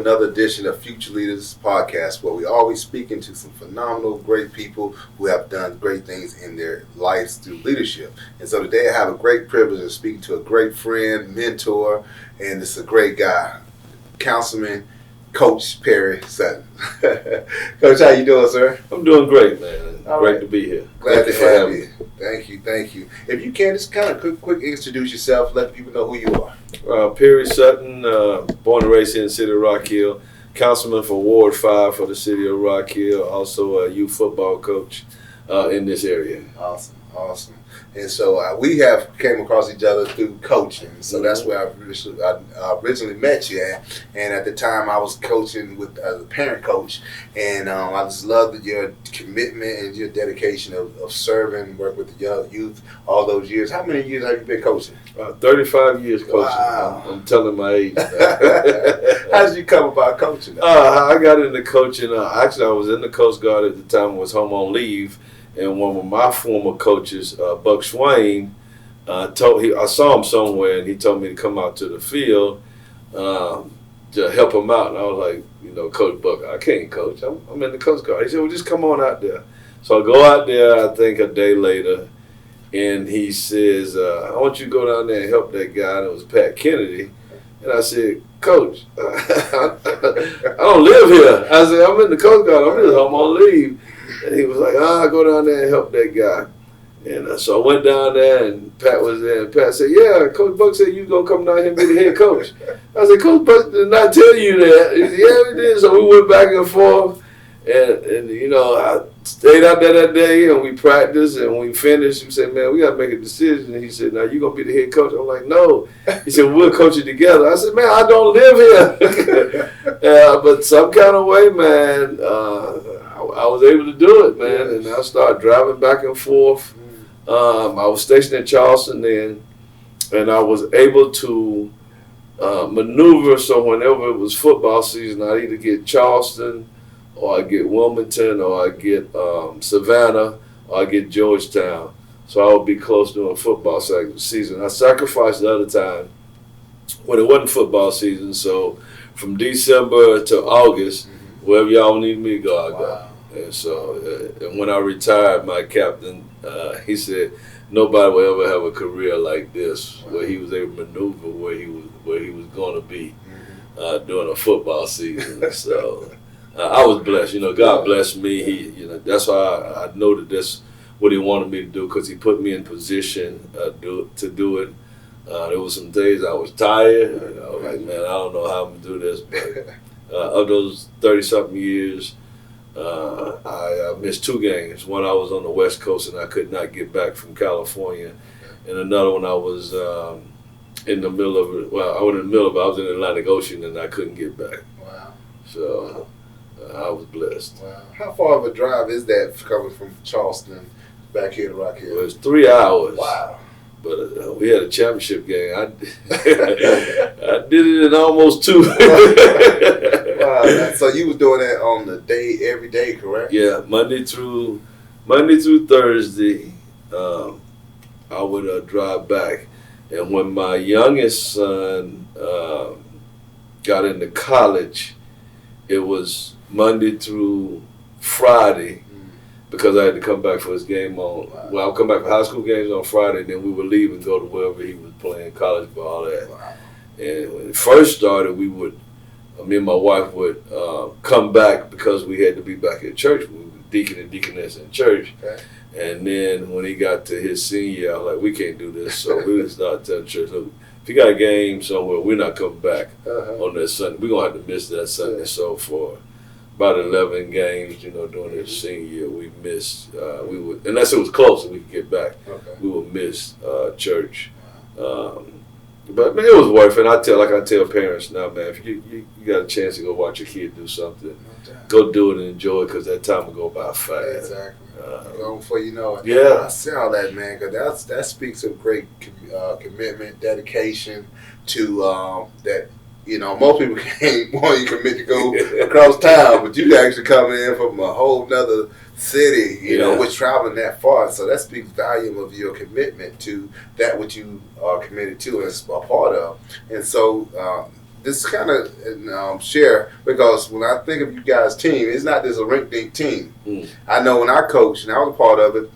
another edition of Future Leaders Podcast, where we always speaking to some phenomenal, great people who have done great things in their lives through leadership. And so today I have a great privilege of speaking to a great friend, mentor, and it's a great guy, Councilman Coach Perry Sutton. Coach, how you doing, sir? I'm doing great, man. All great right. to be here. Glad Thank to you for have having you. me. Thank you. If you can, just kind of quick introduce yourself, let people know who you are. Perry Sutton, born and raised here in the city of Rock Hill, councilman for Ward 5 for the city of Rock Hill, also a youth football coach in this area. Awesome. And so we have came across each other through coaching. So that's where I originally met you at. And at the time I was coaching with as a parent coach. And I just loved your commitment and your dedication of serving, work with the young youth all those years. How many years have you been coaching? 35 years coaching. Wow. I'm telling my age. How did you come about coaching? I got into coaching. Actually, I was in the Coast Guard at the time, was home on leave. And one of my former coaches, Buck Swain, I saw him somewhere, and he told me to come out to the field to help him out. And I was like, Coach Buck, I can't coach. I'm in the Coast Guard. He said, well, just come on out there. So I go out there, I think a day later, and he says, I want you to go down there and help that guy. And it was Pat Kennedy. And I said, Coach, I don't live here. I said, I'm in the Coast Guard. I'm just home on leave. And he was like, go down there and help that guy. And so I went down there, and Pat was there. And Pat said, yeah, Coach Buck said you going to come down here and be the head coach. I said, Coach Buck did not tell you that. He said, yeah, we did. So we went back and forth. And I stayed out there that day, and we practiced, and when we finished, we said, man, we got to make a decision. And he said, now you going to be the head coach? I'm like, no. He said, we'll coach it together. I said, man, I don't live here. But some kind of way, man, I was able to do it, man, and I started driving back and forth. I was stationed in Charleston then, and I was able to maneuver, so whenever it was football season, I'd either get Charleston, or I'd get Wilmington, or I'd get Savannah, or I'd get Georgetown. So I would be close during football season. I sacrificed the other time when it wasn't football season, so from December to August, wherever y'all need me to go, I go. And so, and when I retired, my captain, he said, nobody will ever have a career like this, where he was able to maneuver where he was going to be during a football season. So I was blessed. God blessed me. That's why I know that that's what he wanted me to do, because he put me in position to do it. There was some days I was tired. I was like, man, I don't know how I'm going to do this. But of those 30-something years, I missed 2 games. One, I was on the West Coast and I could not get back from California. And another one, I was in the middle of it. Well, I was in the middle of it. I was in the Atlantic Ocean and I couldn't get back. Wow. So I was blessed. Wow. How far of a drive is that coming from Charleston back here to Rock Hill? It was 3 hours. Wow. But we had a championship game. I did it in almost 2. Wow. So you was doing that on the day, every day, correct? Yeah, Monday through Thursday, I would drive back. And when my youngest son got into college, it was Monday through Friday, because I had to come back for his game on. Wow. Well, I would come back for high school games on Friday, and then we would leave and go to wherever he was playing college ball at. Wow. And when it first started, me and my wife would come back because we had to be back at church. We were deacon and deaconess in church. Okay. And then when he got to his senior year, I was like, we can't do this. So we would start telling church, look, if you got a game somewhere, we're not coming back on that Sunday. We're going to have to miss that Sunday. Yeah. So for about 11 games, during his senior year, we missed. We would, unless it was close and we could get back, we would miss church. But man, it was worth it. I tell parents now, man, if you got a chance to go watch your kid do something, go do it and enjoy it, because that time will go by fast. Exactly. Long before you know it. Yeah. I see all that, man, because that speaks of great commitment, dedication to that. Most people can't want you commit to go across town, but you actually come in from a whole nother city, with traveling that far. So that speaks volume of your commitment to that which you are committed to and a part of. And so this kind of share, because when I think of you guys' team, it's not just a rink-dink team. I know when I coached, and I was a part of it,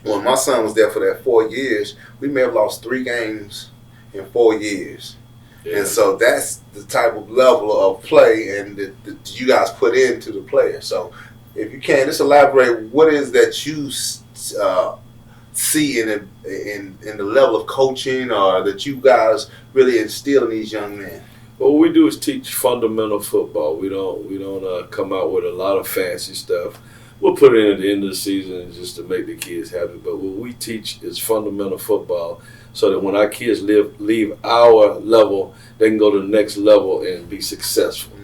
when my son was there for that 4 years, we may have lost 3 games in 4 years. Yeah. And so that's the type of level of play and that you guys put into the player. So if you can, just elaborate what is that you see in the level of coaching or that you guys really instill in these young men. What we do is teach fundamental football. We don't come out with a lot of fancy stuff. We'll put it in at the end of the season just to make the kids happy. But what we teach is fundamental football, so that when our kids leave our level, they can go to the next level and be successful.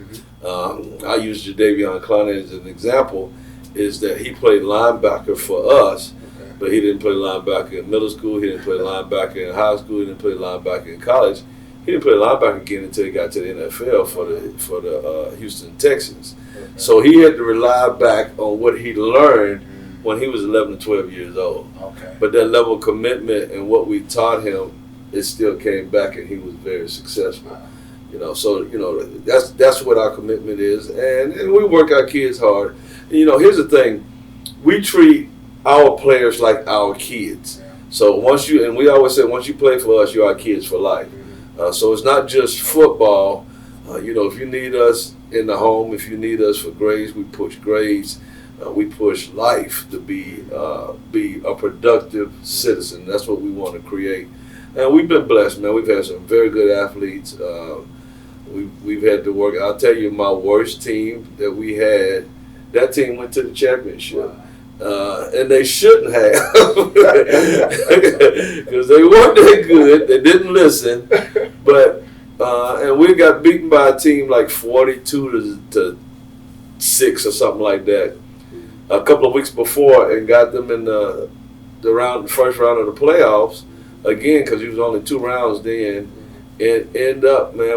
I use Jadeveon Clowney as an example. Is that he played linebacker for us, but he didn't play linebacker in middle school. He didn't play linebacker in high school. He didn't play linebacker in college. He didn't play linebacker again until he got to the NFL for the Houston Texans. So he had to rely back on what he learned when he was 11 to 12 years old. But that level of commitment and what we taught him, it still came back, and he was very successful. So that's what our commitment is, and we work our kids hard. Here's the thing: we treat our players like our kids. So we always say, once you play for us, you're our kids for life. So it's not just football. If you need us in the home, if you need us for grades, we push grades. We push life to be a productive citizen. That's what we want to create. And we've been blessed, man. We've had some very good athletes. We've had to work. I'll tell you, my worst team that we had, that team went to the championship. And they shouldn't have, because they weren't that good. They didn't listen. But and we got beaten by a team like 42 to 6 or something like that a couple of weeks before, and got them in the first round of the playoffs again, because it was only 2 rounds then. And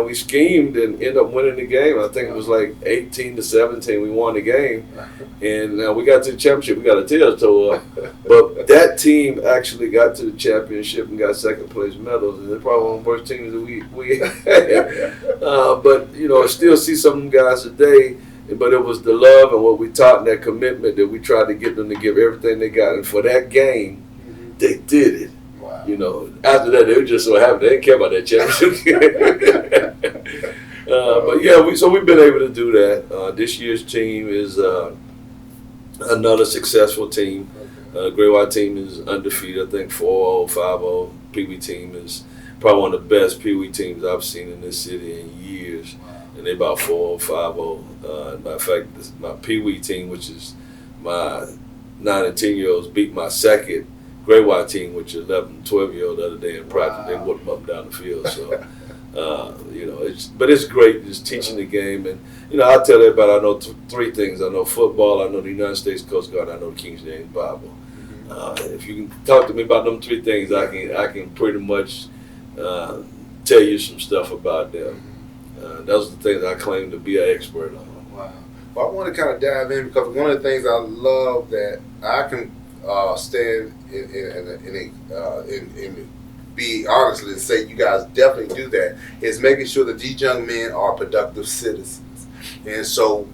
we schemed and ended up winning the game. I think it was like 18 to 17. We won the game, and we got to the championship. We got a tail tore up, but that team actually got to the championship and got second place medals. And they're probably one of the worst teams that we had. But I still see some of them guys today. But it was the love and what we taught and that commitment that we tried to get them to give everything they got. And for that game, they did it. After that, they were just so happy. They didn't care about that championship. But yeah, we've been able to do that. This year's team is another successful team. Gray White team is undefeated. I think 4-0, 5-0. Pee Wee team is probably one of the best Pee Wee teams I've seen in this city in years. And they're about 4-0, 5-0. Matter of fact, my Pee Wee team, which is my 9 and 10-year-olds, beat my second Gray White team, which is 11 and 12-year-old, the other day in practice. They whooped them up and down the field. So, it's great just teaching the game. And, I tell everybody I know 3 things. I know football, I know the United States Coast Guard, I know the King James Bible. If you can talk to me about them 3 things, I can pretty much tell you some stuff about them. Those are the things I claim to be an expert on. Wow. Well, I want to kind of dive in, because one of the things I love that I can stand and be honest and say you guys definitely do that, is making sure that these young men are productive citizens. And so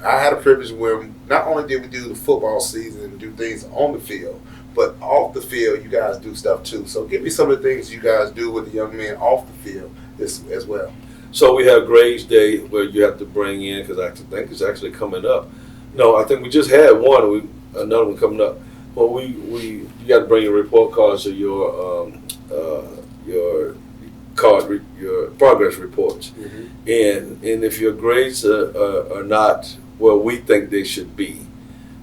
I had a privilege where not only did we do the football season and do things on the field, but off the field you guys do stuff too. So give me some of the things you guys do with the young men off the field as well. So we have Grades Day, where you have to bring in, because I think it's actually coming up. No, I think we just had one. Another one coming up. Well, you got to bring your report cards or your progress reports, and if your grades are not where we think they should be,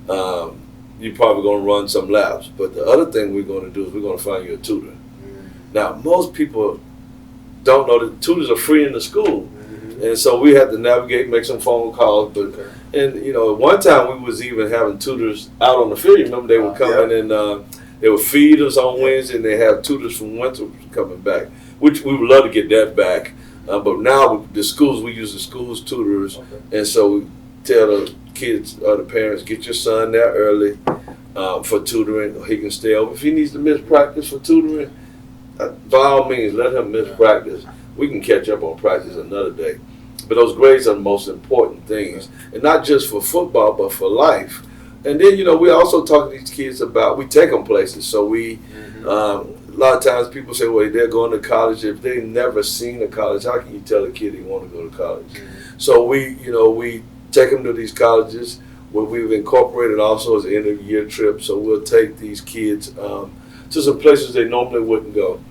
you're probably going to run some laps. But the other thing we're going to do is we're going to find you a tutor. Now, most people don't know that tutors are free in the school, and so we had to navigate, make some phone calls, but. And one time we was even having tutors out on the field. Remember, they would come in and they would feed us on Wednesday, and they have tutors from Winthrop coming back, which we would love to get that back. But now the schools, we use the schools tutors, and so we tell the kids or the parents, get your son there early for tutoring, or he can stay over. If he needs to miss practice for tutoring, by all means, let him miss practice. we can catch up on practice another day. But those grades are the most important things, and not just for football, but for life. And then, we also talk to these kids about, we take them places. So we, a lot of times people say, well, they're going to college. If they've never seen a college, how can you tell a kid they want to go to college? So we take them to these colleges where we've incorporated also as an end of year trip. So we'll take these kids to some places they normally wouldn't go.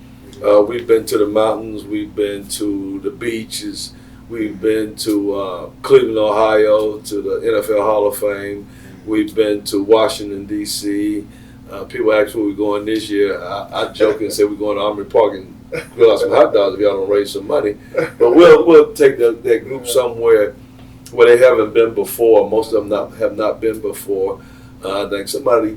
We've been to the mountains. We've been to the beaches. We've been to Cleveland, Ohio, to the NFL Hall of Fame. We've been to Washington, D.C. People ask where we're going this year. I joke and say we're going to Armory Park and grill out some hot dogs if y'all don't raise some money. But we'll take that group somewhere where they haven't been before. Most of them have not been before. I think somebody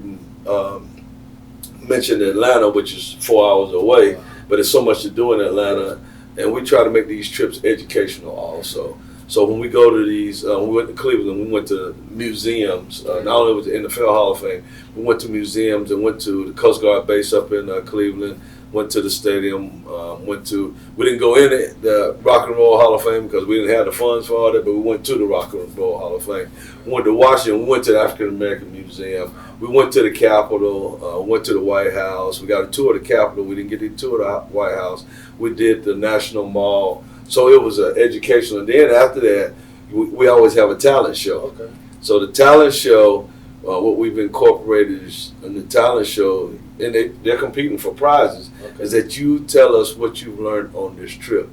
mentioned Atlanta, which is 4 hours away, but there's so much to do in Atlanta. And we try to make these trips educational also. So when we go to these, we went to Cleveland, we went to museums. Not only was the NFL Hall of Fame, we went to museums and went to the Coast Guard base up in Cleveland, went to the stadium, we didn't go in the Rock and Roll Hall of Fame because we didn't have the funds for all that, but we went to the Rock and Roll Hall of Fame. We went to Washington, we went to the African American Museum, we went to the Capitol, went to the White House. We got a tour of the Capitol, we didn't get to tour the White House. We did the National Mall. So it was an educational. And then after that, we always have a talent show. Okay. So the talent show, what we've incorporated is in the talent show, and they're competing for prizes, is that you tell us what you've learned on this trip.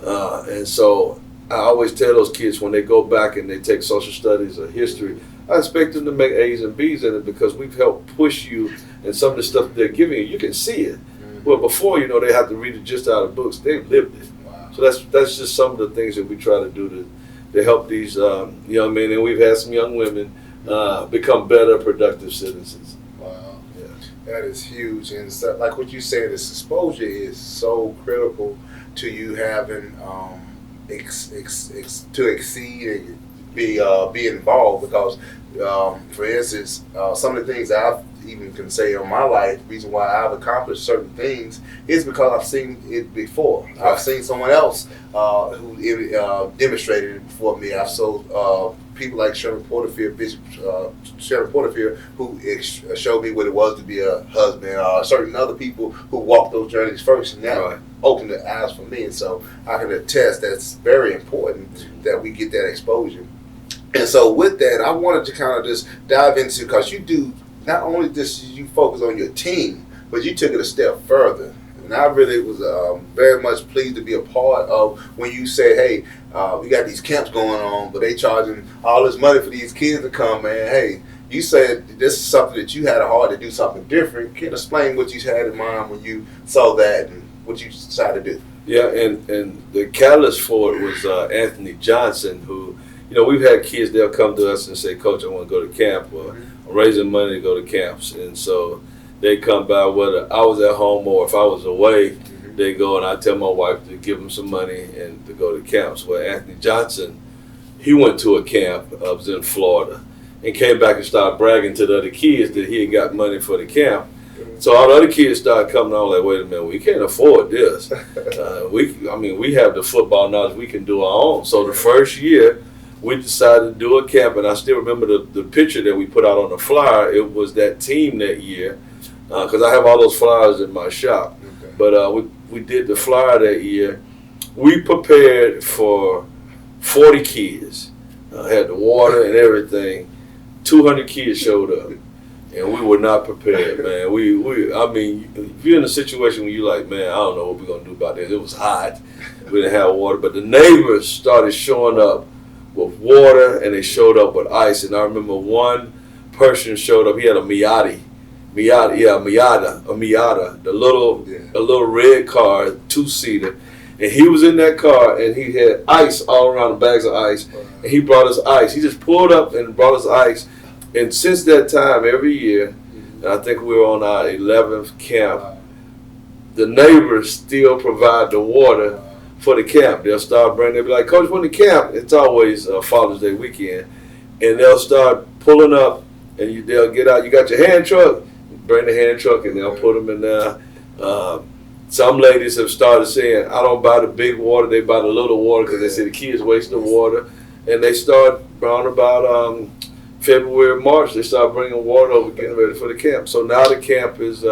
And so I always tell those kids when they go back and they take social studies or history, I expect them to make A's and B's in it because we've helped push you, and some of the stuff they're giving you can see it. Well, before, they have to read it just out of books. They've lived it. Wow. So that's just some of the things that we try to do to help these young men, and we've had some young women become better, productive citizens. Wow. Yeah. That is huge. And so, like what you said, this exposure is so critical to you having to exceed and be involved because, for instance, some of the things I even can say in my life, the reason why I've accomplished certain things is because I've seen it before. Right. I've seen someone else who demonstrated it before me. I've sold people like Sherman Porterfield, Bishop Sherman Porterfield, who showed me what it was to be a husband. Certain other people who walked those journeys first, and that opened the eyes for me. And so I can attest that's very important that we get that exposure. And so with that, I wanted to kind of just dive into, because you do not only just you focus on your team, but you took it a step further. And I really was very much pleased to be a part of when you said, hey, we got these camps going on, but they charging all this money for these kids to come, man. Hey, you said this is something that you had a heart to do something different. Can you explain what you had in mind when you saw that and what you decided to do? Yeah, and the catalyst for it was Anthony Johnson, who, we've had kids, they'll come to us and say, Coach, I want to go to camp, or I'm raising money to go to camps. And so they come by, whether I was at home or if I was away, they go and I tell my wife to give them some money and to go to camps. Well, Anthony Johnson, he went to a camp, was in Florida, and came back and started bragging to the other kids that he had got money for the camp. So all the other kids started coming on like, wait a minute, we can't afford this. We have the football knowledge, we can do our own. So the first year, we decided to do a camp, and I still remember the picture that we put out on the flyer. It was that team that year, because I have all those flyers in my shop. Okay. But we did the flyer that year. We prepared for 40 kids. Had the water and everything. 200 kids showed up, and we were not prepared, man. If you're in a situation where you're like, man, I don't know what we're going to do about this. It was hot. We didn't have water, but the neighbors started showing up with water, and they showed up with ice. And I remember one person showed up. He had a Miata, the little red car, 2-seater, and he was in that car, and he had ice all around, the bags of ice, and he brought us ice. He just pulled up and brought us ice, and since that time, every year, and I think we were on our 11th camp, the neighbors still provide the water for the camp. They'll start bringing, they'll be like, Coach, when the camp, it's always Father's Day weekend, and they'll start pulling up, and they'll get out, you got your hand truck, bring the hand truck, and they'll put them in there. some ladies have started saying, I don't buy the big water, they buy the little water because they say the kids waste the water. And they start around about February, March, they start bringing water over, getting ready for the camp. So now the camp is,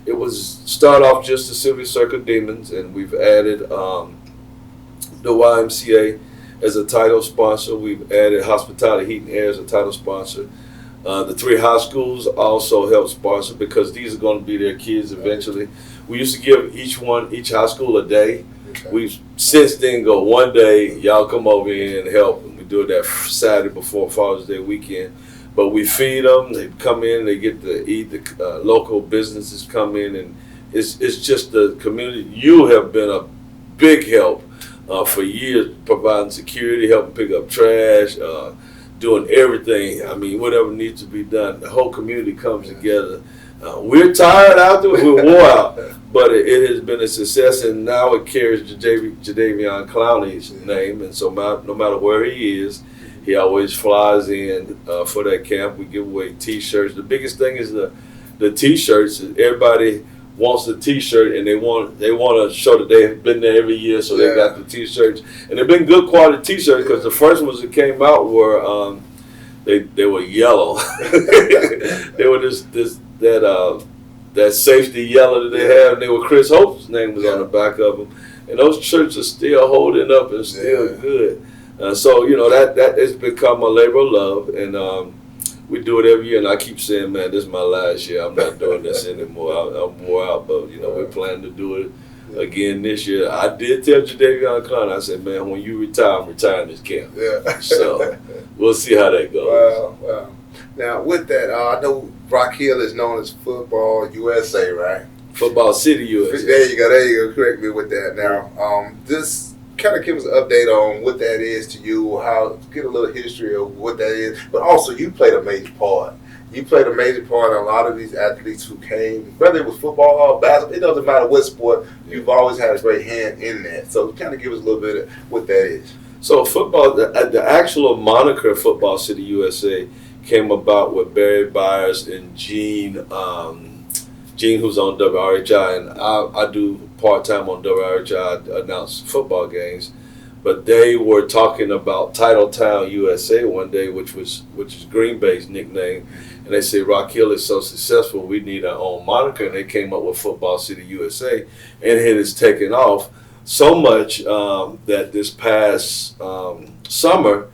it was start off just the Sylvia Circle Demons, and we've added the YMCA as a title sponsor. We've added Hospitality Heat and Air as a title sponsor. The 3 high schools also help sponsor because these are going to be their kids eventually. We used to give each high school a day. Okay. We've since then go one day, y'all come over here and help. And we do it that Saturday before Father's Day weekend. But we feed them, they come in, they get to eat, the local businesses come in, and it's just the community. You have been a big help for years, providing security, helping pick up trash, doing everything. I mean, whatever needs to be done. The whole community comes together. We're tired out there, we're wore out, but it has been a success, and now it carries Jadeveon Clowney's name, and so no matter where he is, he always flies in for that camp. We give away T-shirts. The biggest thing is the T-shirts. Everybody wants the T-shirt, and they want to show that they've been there every year, so they got the T-shirts, and they've been good quality T-shirts because the first ones that came out were they were yellow. They were that safety yellow that they have, and they were Chris Hope's name was on the back of them, and those shirts are still holding up and still good. So that has become a labor of love, and we do it every year. And I keep saying, man, this is my last year. I'm not doing this anymore. I'm wore out, but we're planning to do it again this year. I did tell Jadeveon Clowney, I said, man, when you retire, I'm retiring this camp. Yeah. So we'll see how that goes. Wow. Now with that, I know Rock Hill is known as Football USA, right? Football City USA. There you go. Correct me with that. Now, this kind of give us an update on what that is to you, get a little history of what that is, but also you played a major part. You played a major part in a lot of these athletes who came, whether it was football or basketball, it doesn't matter what sport, you've always had a great hand in that. So kind of give us a little bit of what that is. So football, the actual moniker Football City USA came about with Barry Byers and Gene, who's on WRHI, and I do part-time on WRHI, I announce football games, but they were talking about Titletown USA one day, which is Green Bay's nickname, and they said Rock Hill is so successful, we need our own moniker, and they came up with Football City USA, and it has taken off so much that this past summer,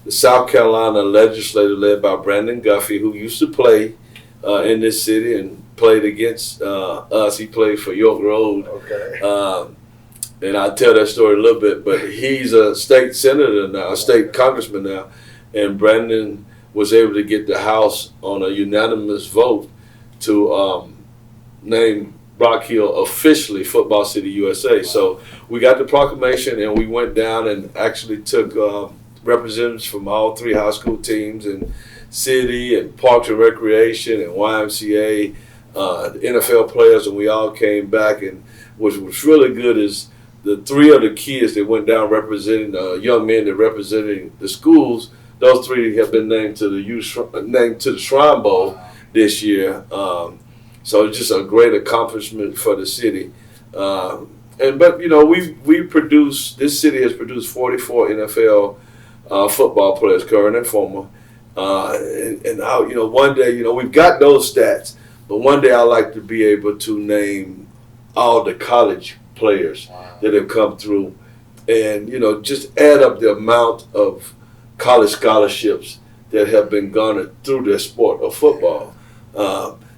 the South Carolina legislature led by Brandon Guffey, who used to play in this city and played against us. He played for York Road. Okay. And I'll tell that story a little bit, but he's a state senator now, a state congressman now, and Brandon was able to get the House on a unanimous vote to name Rock Hill officially Football City USA. So we got the proclamation, and we went down and actually took representatives from all 3 high school teams and city and Parks and Recreation and YMCA, the NFL players, and we all came back. And what was really good is the 3 of the kids that went down representing young men that representing the schools. Those 3 have been named to the Shrine Bowl this year. So it's just a great accomplishment for the city. But we produce. This city has produced 44 NFL football players, current and former. And one day, we've got those stats, but one day I'd like to be able to name all the college players that have come through, and just add up the amount of college scholarships that have been garnered through the sport of football.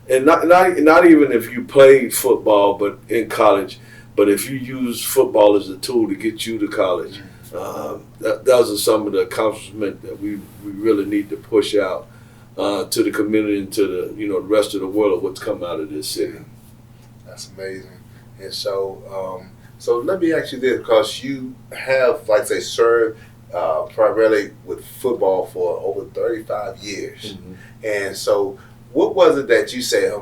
And not even if you played football, but in college, but if you use football as a tool to get you to college. Those are some of the accomplishments that we really need to push out to the community and to the rest of the world of what's come out of this city. That's amazing. And so let me ask you this, because you have, like say, served primarily with football for over 35 years. Mm-hmm. And so what was it that you said,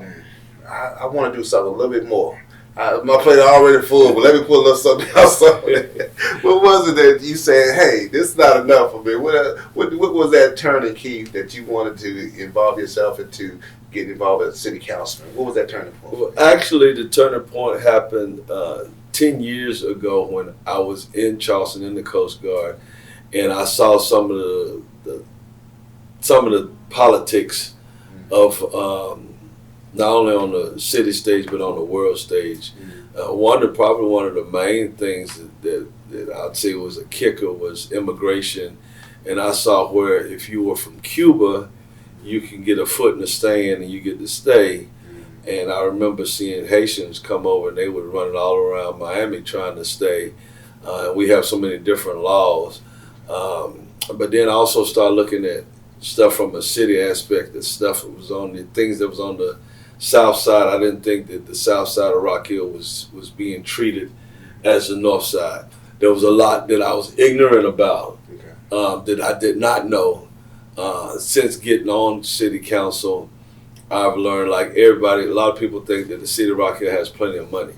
I want to do something a little bit more? My plate already full, but let me put a little something else on it. What was it that you said, hey, this is not enough for me? What was that turning key that you wanted to involve yourself into getting involved as a city councilman? What was that turning point? Well, actually, the turning point happened 10 years ago when I was in Charleston in the Coast Guard, and I saw some of the politics of not only on the city stage but on the world stage. Probably one of the main things that I'd say was a kicker was immigration, and I saw where if you were from Cuba, you can get a foot in the stand and you get to stay. And I remember seeing Haitians come over and they were running all around Miami trying to stay. We have so many different laws. But then I also started looking at stuff from a city aspect, the stuff that was on the things that was on the south side. I didn't think that the south side of Rock Hill was being treated as the north side. There was a lot that I was ignorant about, that I did not know. Since getting on city council, I've learned, like everybody, a lot of people think that the city of Rock Hill has plenty of money.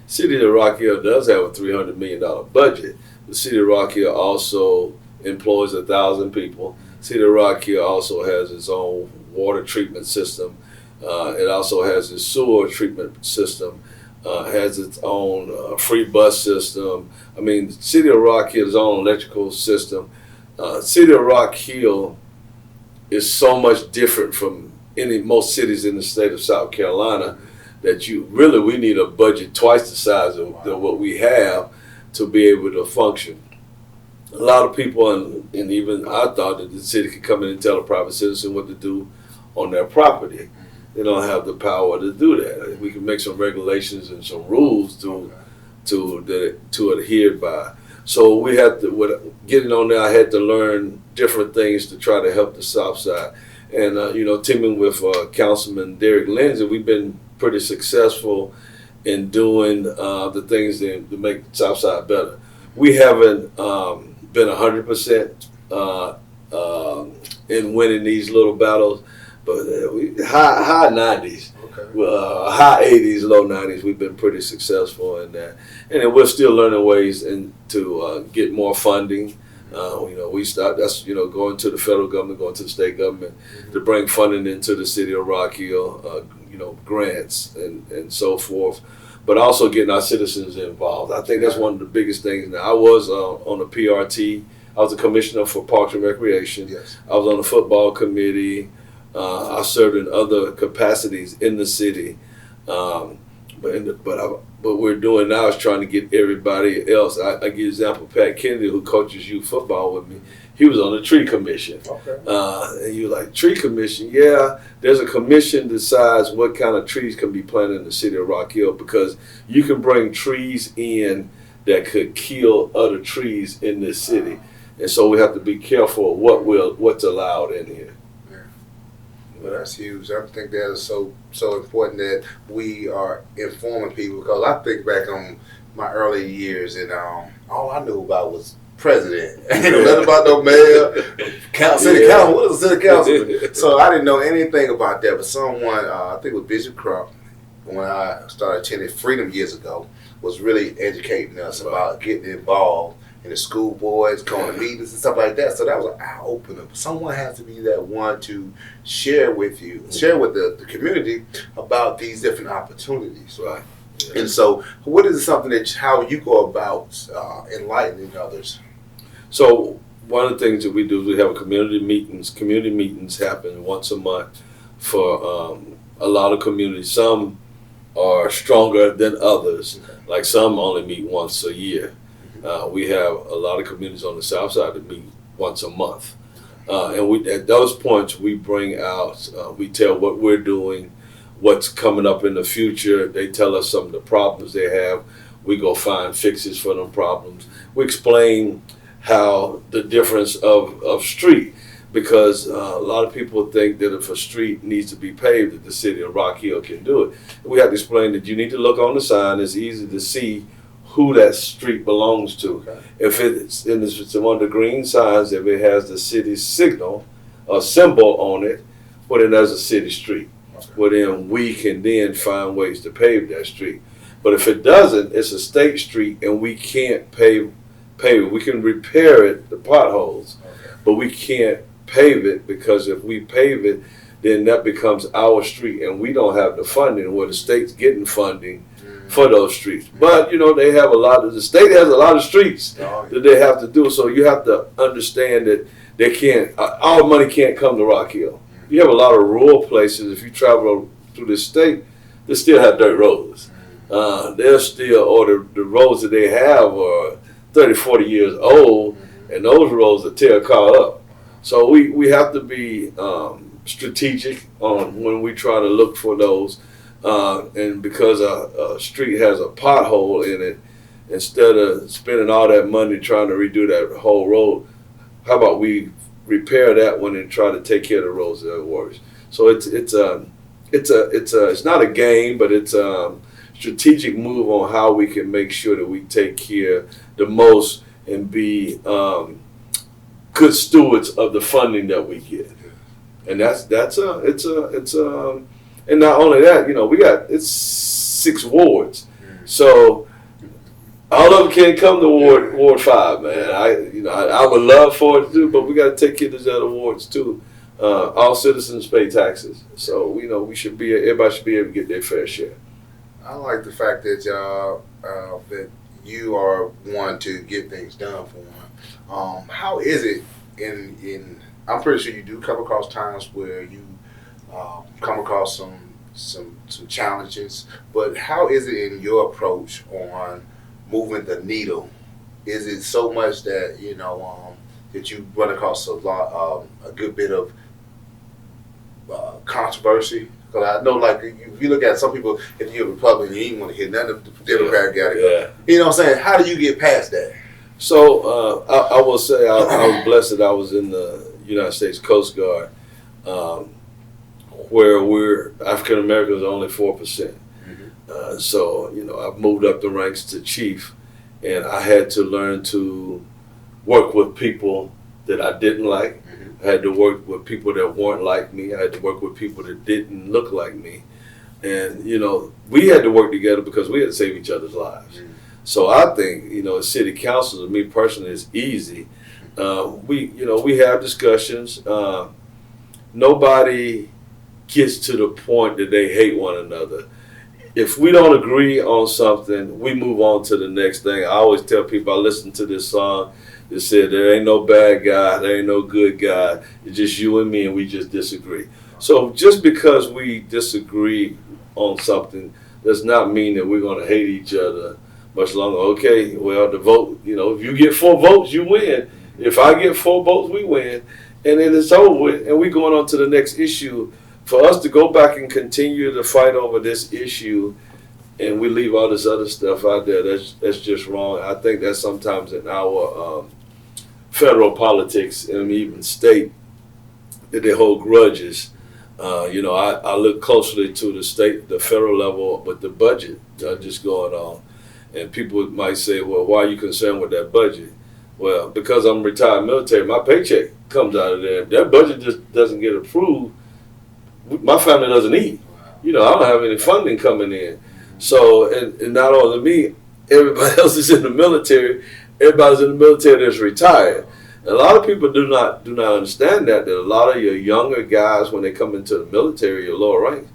The city of Rock Hill does have a $300 million budget. The city of Rock Hill also employs 1,000 people. The city of Rock Hill also has its own water treatment system. It also has its sewer treatment system, has its own free bus system. I mean, the city of Rock Hill's own electrical system. City of Rock Hill is so much different from most cities in the state of South Carolina that we need a budget twice the size of what we have to be able to function. A lot of people, and even I thought that the city could come in and tell a private citizen what to do on their property. They don't have the power to do that. We can make some regulations and some rules to adhere by. So we had to, getting on there, I had to learn different things to try to help the South Side. And, teaming with Councilman Derek Lindsay, we've been pretty successful in doing the things to make the South Side better. We haven't been 100% in winning these little battles, but high 90s. High 80s, low 90s, we've been pretty successful in that. And then we're still learning ways to get more funding. We start, going to the federal government, going to the state government to bring funding into the city of Rock Hill, grants and so forth, but also getting our citizens involved. I think that's one of the biggest things. Now, I was on the PRT. I was a commissioner for Parks and Recreation. Yes. I was on the football committee. I served in other capacities in the city, but what we're doing now is trying to get everybody else. I give you an example. Pat Kennedy, who coaches youth football with me, he was on the tree commission. And you like, tree commission? Yeah, there's a commission that decides what kind of trees can be planted in the city of Rock Hill, because you can bring trees in that could kill other trees in this city. And so we have to be careful of what's allowed in here. Well, that's huge. I think that is so important that we are informing people, because I think back on my early years and all I knew about was president. I didn't know nothing about no mayor, city council. What is a city council? So I didn't know anything about that. But someone, I think it was Bishop Crump, when I started attending Freedom years ago, was really educating us about getting involved in the school boards, going to meetings and stuff like that. So that was an eye opener. Someone has to be that one to share with the community about these different opportunities. Right. Yeah. And so, what is something how you go about enlightening others? So one of the things that we do is we have community meetings. Community meetings happen once a month for a lot of communities. Some are stronger than others. Okay. Like some only meet once a year. We have a lot of communities on the south side that meet once a month. And at those points, we bring out, we tell what we're doing, what's coming up in the future. They tell us some of the problems they have. We go find fixes for them problems. We explain how the difference of street, because a lot of people think that if a street needs to be paved, that the city of Rock Hill can do it. We have to explain that you need to look on the sign. It's easy to see who that street belongs to. Okay. If it's one of the green signs, if it has the city signal or symbol on it, well, then there's a city street. Okay. Well, then we can then find ways to pave that street. But if it doesn't, it's a state street and we can't pave it. We can repair it, the potholes, okay, but we can't pave it, because if we pave it, then that becomes our street, and we don't have the funding where the state's getting funding for those streets. But they have the state has a lot of streets that they have to do. So you have to understand that they can't. All money can't come to Rock Hill. You have a lot of rural places. If you travel through the state, they still have dirt roads. They're still, or the roads that they have are 30, 40 years old, and those roads will tear a car up. So we have to be strategic on when we try to look for those. And because a street has a pothole in it, instead of spending all that money trying to redo that whole road, how about we repair that one and try to take care of the roads that are worse? So it's not a game, but it's a strategic move on how we can make sure that we take care the most and be good stewards of the funding that we get. And and not only that, it's 6 wards, so all of them can't come to Ward 5, man. I would love for it to, but we got to take care of these other wards too. All citizens pay taxes, so everybody should be able to get their fair share. I like the fact that that you are one to get things done for one. How is it in? I'm pretty sure you do come across times where you come across some challenges, but how is it in your approach on moving the needle? Is it so much that that you run across a good bit of controversy? Because I know, like, if you look at some people, if you're a Republican, you ain't want to hear none of the Democrat got it. Yeah. You know what I'm saying? How do you get past that? So I will say I was blessed that I was in the United States Coast Guard, where we're African Americans only 4%. So I've moved up the ranks to chief, and I had to learn to work with people that I didn't like. I had to work with people that weren't like me. I had to work with people that didn't look like me, and we had to work together because we had to save each other's lives. So I think as city councilors, me personally, it's easy. We have discussions. Nobody gets to the point that they hate one another. If we don't agree on something, we move on to the next thing. I always tell people, I listen to this song that said, there ain't no bad guy, there ain't no good guy. It's just you and me, and we just disagree. So just because we disagree on something does not mean that we're going to hate each other much longer. Okay, well, the vote, if you get 4 votes, you win. If I get 4 votes, we win. And then it's over with, and we're going on to the next issue. For us to go back and continue to fight over this issue, and we leave all this other stuff out there, that's just wrong. I think that sometimes in our federal politics and even state, that they hold grudges. I look closely to the federal level with the budget just going on, and people might say, well, why are you concerned with that budget? Well, because I'm retired military, my paycheck comes out of there. That budget just doesn't get approved. My family doesn't eat. I don't have any funding coming in. So, and not only me, everybody else is in the military. Everybody's in the military that's retired. And a lot of people do not understand that a lot of your younger guys, when they come into the military, your lower ranks,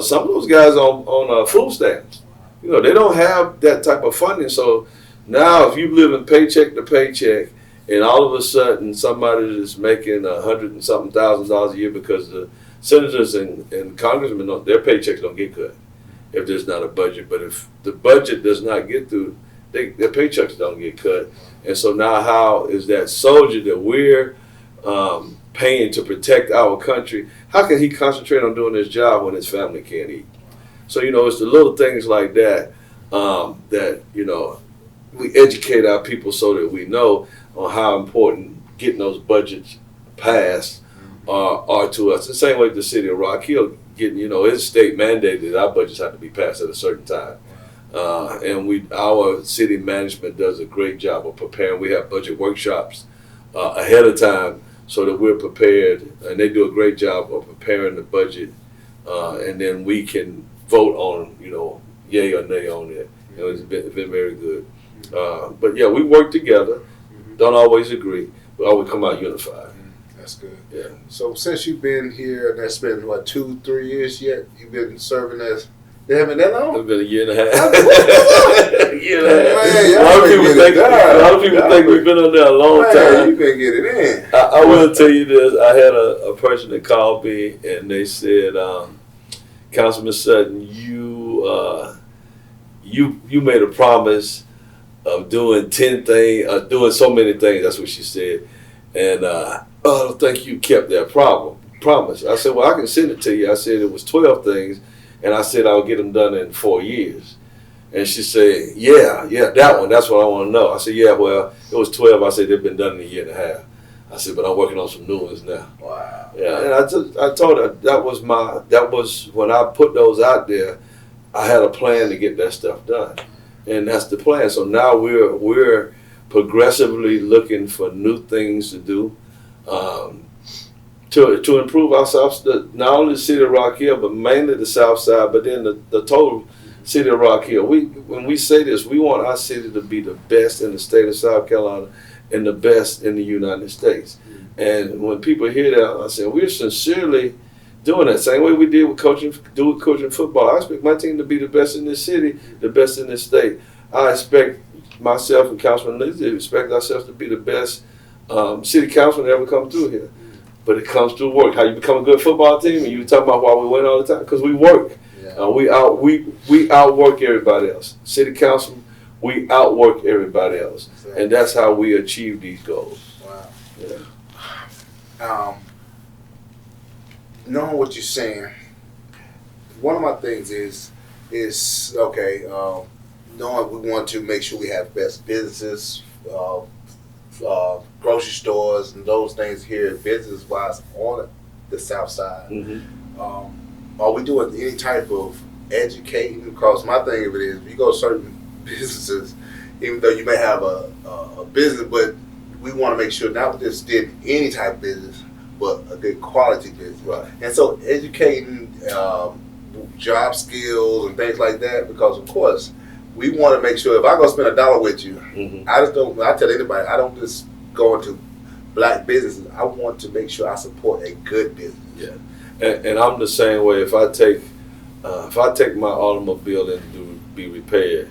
some of those guys on food stamps. They don't have that type of funding. So now, if you live in paycheck to paycheck, and all of a sudden somebody is making $100 and something thousand a year because the senators and congressmen, their paychecks don't get cut if there's not a budget. But if the budget does not get through, their paychecks don't get cut. And so now how is that soldier that we're paying to protect our country, how can he concentrate on doing his job when his family can't eat? So, it's the little things like that that, we educate our people so that we know on how important getting those budgets passed are to us. The same way with the city of Rock Hill getting, it's state mandated our budgets have to be passed at a certain time. And our city management does a great job of preparing. We have budget workshops ahead of time so that we're prepared, and they do a great job of preparing the budget, and then we can vote on, yay or nay on it. It's been very good. But yeah, we work together. Don't always agree, but always come out unified. That's good. Yeah. So since you've been here, and that's been what 2-3 years yet? You've been serving as. They haven't been that long. It's been a year and a half. A year and a half. Man, A lot of people think we've been on there a long time. You've been getting in. I will tell you this. I had a person that called me and they said, Councilman Sutton, you made a promise of doing 10 things, doing so many things. That's what she said. And I don't think you kept that promise. I said, well, I can send it to you. I said it was 12 things. And I said I'll get them done in 4 years. And she said, yeah, that one. That's what I want to know. I said, yeah, well, it was 12. I said they've been done in a year and a half. I said, but I'm working on some new ones now. Wow. Yeah, and I told her that was when I put those out there, I had a plan to get that stuff done, and that's the plan. So now we're progressively looking for new things to do. To improve ourselves, not only the city of Rock Hill, but mainly the south side, but then the total city of Rock Hill. When we say this, we want our city to be the best in the state of South Carolina and the best in the United States. And when people hear that, I say, we're sincerely doing that. Same way we did with coaching football. I expect my team to be the best in this city, the best in this state. I expect myself and Councilman Lindsay expect ourselves to be the best city councilman that ever come through here. But it comes through work. How you become a good football team, and you talking about why we win all the time? Because we work. Yeah. We outwork everybody else. City council, we outwork everybody else, and that's how we achieve these goals. Wow. Yeah. Knowing what you're saying, one of my things is okay. Knowing we want to make sure we have best businesses. Grocery stores and those things here, business-wise, on the south side. Mm-hmm. Are we doing any type of educating? Because my thing of it is, you go to certain businesses, even though you may have a business, but we want to make sure not just did any type of business, but a good quality business. Right. And so educating job skills and things like that, because of course, we want to make sure if I go spend $1 with you, Mm-hmm. I tell anybody, I don't just go into black businesses. I want to make sure I support a good business. Yeah, and I'm the same way. If I take my automobile in to be repaired,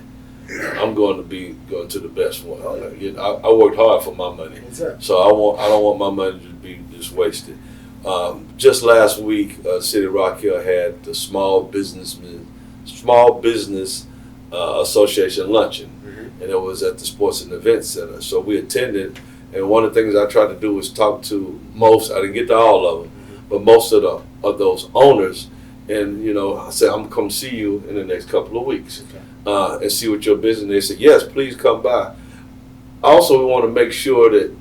I'm going to the best one. I worked hard for my money, Exactly. so I don't want my money to be just wasted. Just last week, City of Rock Hill had the Small Business Association luncheon, and it was at the Sports and Events Center. So we attended, and one of the things I tried to do was talk to most. I didn't get to all of them, but most of those owners. And I said, I'm gonna come see you in the next couple of weeks, and see what your business. They said, yes, please come by. Also, we want to make sure that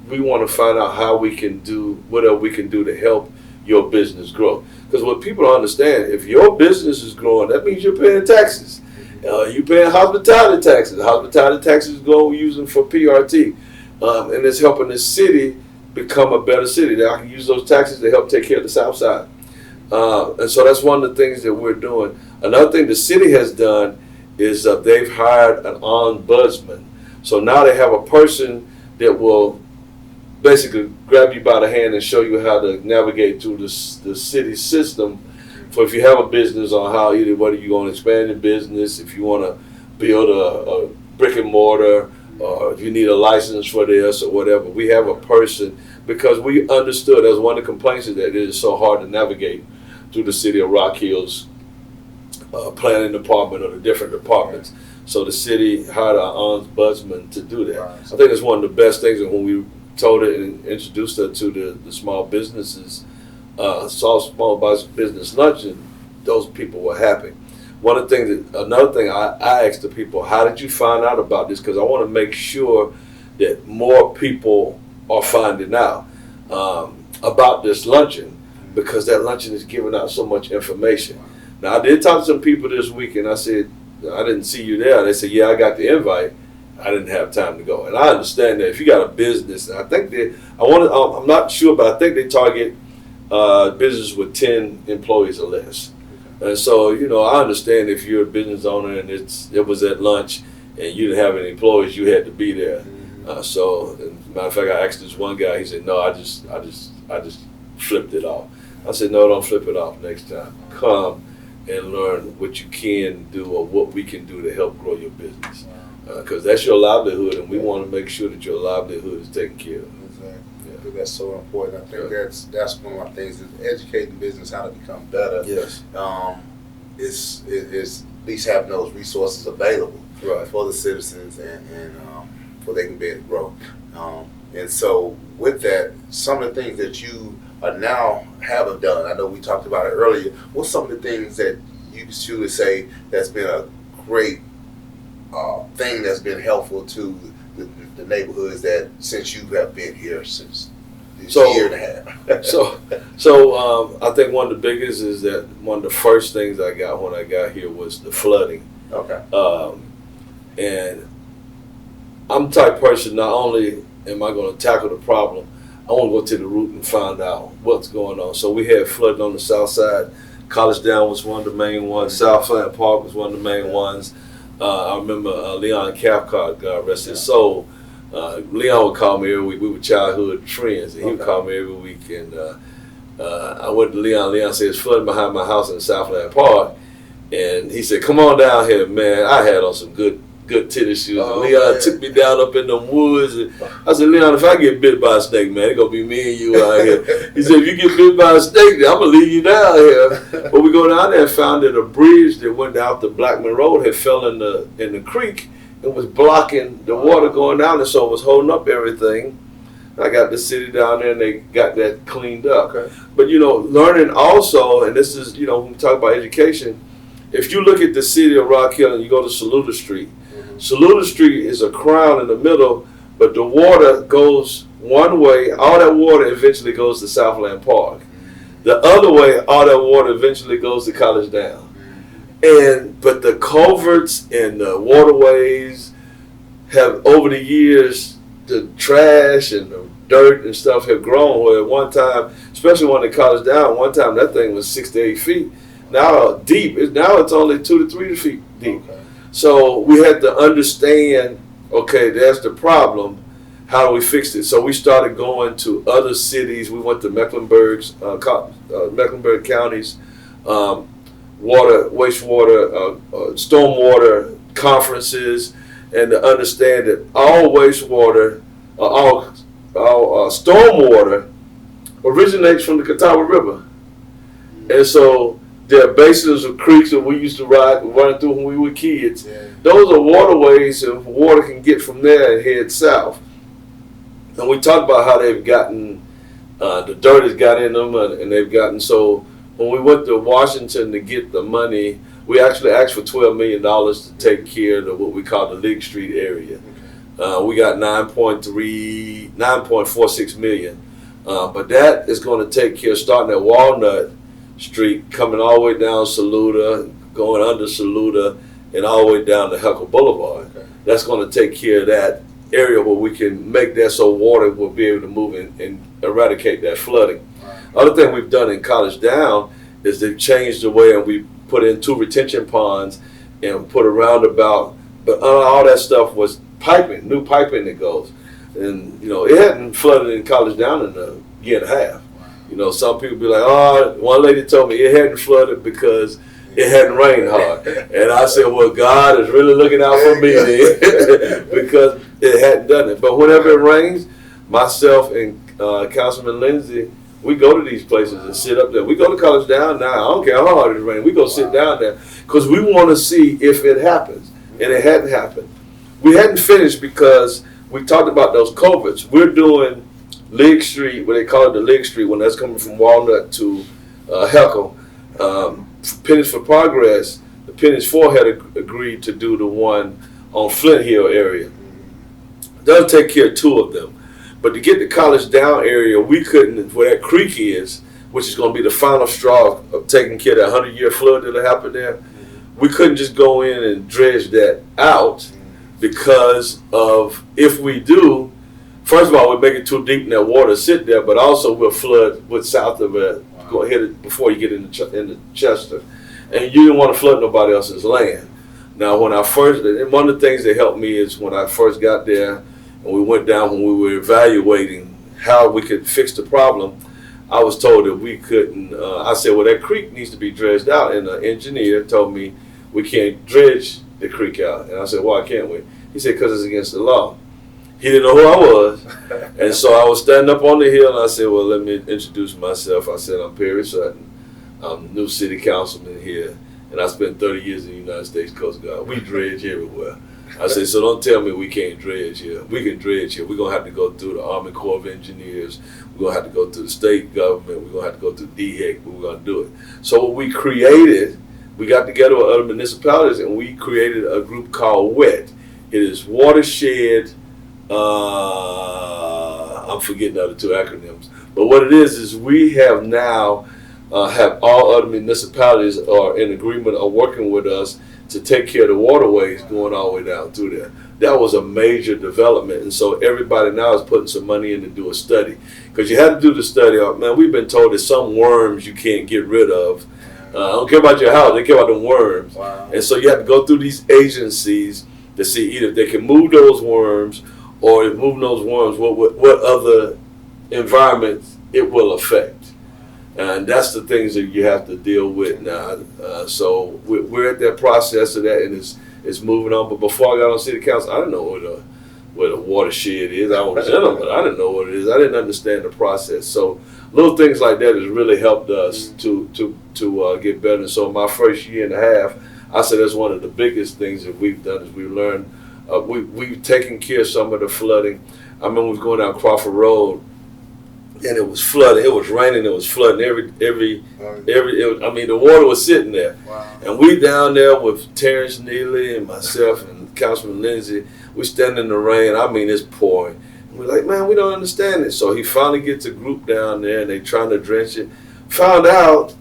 we want to find out how we can do whatever we can do to help your business grow. Because what people don't understand, if your business is growing, that means you're paying taxes. You're paying hospitality taxes. Hospitality taxes go using for PRT, and it's helping the city become a better city. Now I can use those taxes to help take care of the South Side, and so that's one of the things that we're doing. Another thing the city has done is they've hired an ombudsman. So now they have a person that will basically grab you by the hand and show you how to navigate through the city system. For if you have a business, on how whether you're going to expand your business, if you want to build a brick and mortar, or if you need a license for this or whatever, we have a person, because we understood, as one of the complaints is that it is so hard to navigate through the city of Rock Hill's planning department or the different departments. So the city hired our ombudsman to do that. Right. I think it's one of the best things, and when we told her and introduced her to the small businesses, small business luncheon, those people were happy. Another thing I asked the people, how did you find out about this? Because I want to make sure that more people are finding out about this luncheon, because that luncheon is giving out so much information. Now I did talk to some people this week, and I said, I didn't see you there. They said, yeah, I got the invite. I didn't have time to go. And I understand that if you got a business, and I think I'm not sure, but I think they target business with 10 employees or less. And so, I understand if you're a business owner and it was at lunch and you didn't have any employees, you had to be there. So, as a matter of fact, I asked this one guy. He said, "No, I just just flipped it off. I said, no, don't flip it off next time. Come and learn what you can do or what we can do to help grow your business. Because that's your livelihood, and we want to make sure that your livelihood is taken care of. Exactly. Yeah. I think that's so important. I think that's one of my things is educating business how to become better. Yes. Is at least having those resources available for the citizens and for they can be able to grow. And so with that, some of the things that you are now have done, I know we talked about it earlier, what's some of the things that you would say that's been a great thing that's been helpful to the neighborhoods that since you have been here since this year and a half? So I think one of the biggest is that one of the first things I got when I got here was the flooding. Okay. And I'm the type of person, not only am I going to tackle the problem, I want to go to the root and find out what's going on. So we had flooding on the south side. College Down was one of the main ones. Southland Park was one of the main ones. I remember Leon Cathcart, God rest his soul. Leon would call me every week. We were childhood friends, and he would call me every week. And I went to Leon. Leon said, it's flooding behind my house in Southland Park. And he said, come on down here, man. I had on some good tennis shoes. And Leon took me down up in the woods. And I said, Leon, if I get bit by a snake, man, it's going to be me and you out here. He said, if you get bit by a snake, then I'm going to leave you down here. But we go down there and found that a bridge that went out the Blackman Road had fell in the creek and was blocking the water going down, and so it was holding up everything. I got the city down there and they got that cleaned up. Okay. But, learning also, and this is, when we talk about education, if you look at the city of Rock Hill and you go to Saluda Street, Saluda Street is a crown in the middle, but the water goes one way. All that water eventually goes to Southland Park. The other way, all that water eventually goes to College Down. But the culverts and the waterways have, over the years, the trash and the dirt and stuff have grown. Where at one time, especially when they College Down, one time that thing was 6 to 8 feet. Now deep. Now it's only 2 to 3 feet deep. Okay. So we had to understand, okay, that's the problem. How do we fix it? So we started going to other cities. We went to Mecklenburg counties, water, wastewater, stormwater conferences, and to understand that all wastewater, all stormwater originates from the Catawba River. And so there are basins of creeks that we used to run through when we were kids. Yeah. Those are waterways, and water can get from there and head south. And we talked about how they've gotten, the dirt has got in them, and they've gotten, so when we went to Washington to get the money, we actually asked for $12 million to take care of what we call the Lake Street area. We got 9.46 million. But that is going to take care, starting at Walnut Street, coming all the way down Saluda, going under Saluda, and all the way down to Heckle Boulevard. Okay. That's going to take care of that area where we can make that so water will be able to move and eradicate that flooding. Right. Other thing we've done in College Down is they've changed the way, and we put in 2 retention ponds and put a roundabout, but all that stuff was piping, new piping that goes. And, it hadn't flooded in College Down in a year and a half. Some people be like, oh, one lady told me it hadn't flooded because it hadn't rained hard. And I said, well, God is really looking out for me then because it hadn't done it. But whenever it rains, myself and Councilman Lindsay, we go to these places and sit up there. We go to College Down now. I don't care how hard it's raining. We go sit down there because we want to see if it happens. And it hadn't happened. We hadn't finished because we talked about those culverts. We're doing Lake Street, what they call it the Lake Street, when that's coming from Walnut to Heckle. Pennies for Progress, the Pennies 4 had agreed to do the one on Flint Hill area. They'll take care of 2 of them. But to get the College Down area, we couldn't, where that creek is, which is going to be the final straw of taking care of that 100-year flood that'll happen there, we couldn't just go in and dredge that out because of, if we do, first of all, we'll make it too deep in that water sit there, but also we'll flood what's south of it. Go ahead before you get into Chester, and you didn't want to flood nobody else's land. Now, one of the things that helped me is when I first got there, and we went down when we were evaluating how we could fix the problem. I was told that we couldn't. I said, well, that creek needs to be dredged out, and the engineer told me we can't dredge the creek out. And I said, why can't we? He said, because it's against the law. He didn't know who I was. And so I was standing up on the hill, and I said, well, let me introduce myself. I said, I'm Perry Sutton. I'm new city councilman here, and I spent 30 years in the United States Coast Guard. We dredge everywhere. I said, so don't tell me we can't dredge here. We can dredge here. We're going to have to go through the Army Corps of Engineers. We're going to have to go through the state government. We're going to have to go through DHEC. We're going to do it. So what we created, we got together with other municipalities, and we created a group called WET. It is Watershed, I'm forgetting the other two acronyms. But what it is we have now, have all other municipalities are in agreement or working with us to take care of the waterways going all the way down through there. That was a major development, and so everybody now is putting some money in to do a study. Because you had to do the study. Man, we've been told there's some worms you can't get rid of. I don't care about your house, they care about the worms. Wow. And so you have to go through these agencies to see either if they can move those worms, or if moving those worms, what other environments it will affect. And that's the things that you have to deal with now. So we're at that process of that, and it's moving on. But before I got on city council, I didn't know what a watershed is. I was in them, but I didn't know what it is. I didn't understand the process. So little things like that has really helped us to get better. And so my first year and a half, I said that's one of the biggest things that we've done is we've learned. We've taken care of some of the flooding. I remember we was going down Crawford Road, and it was flooding. It was raining. It was flooding. The water was sitting there. Wow. And we down there with Terrence Neely and myself and Councilman Lindsay. We standing in the rain. I mean, it's pouring. And we're like, man, we don't understand it. So he finally gets a group down there, and they trying to drench it. Found out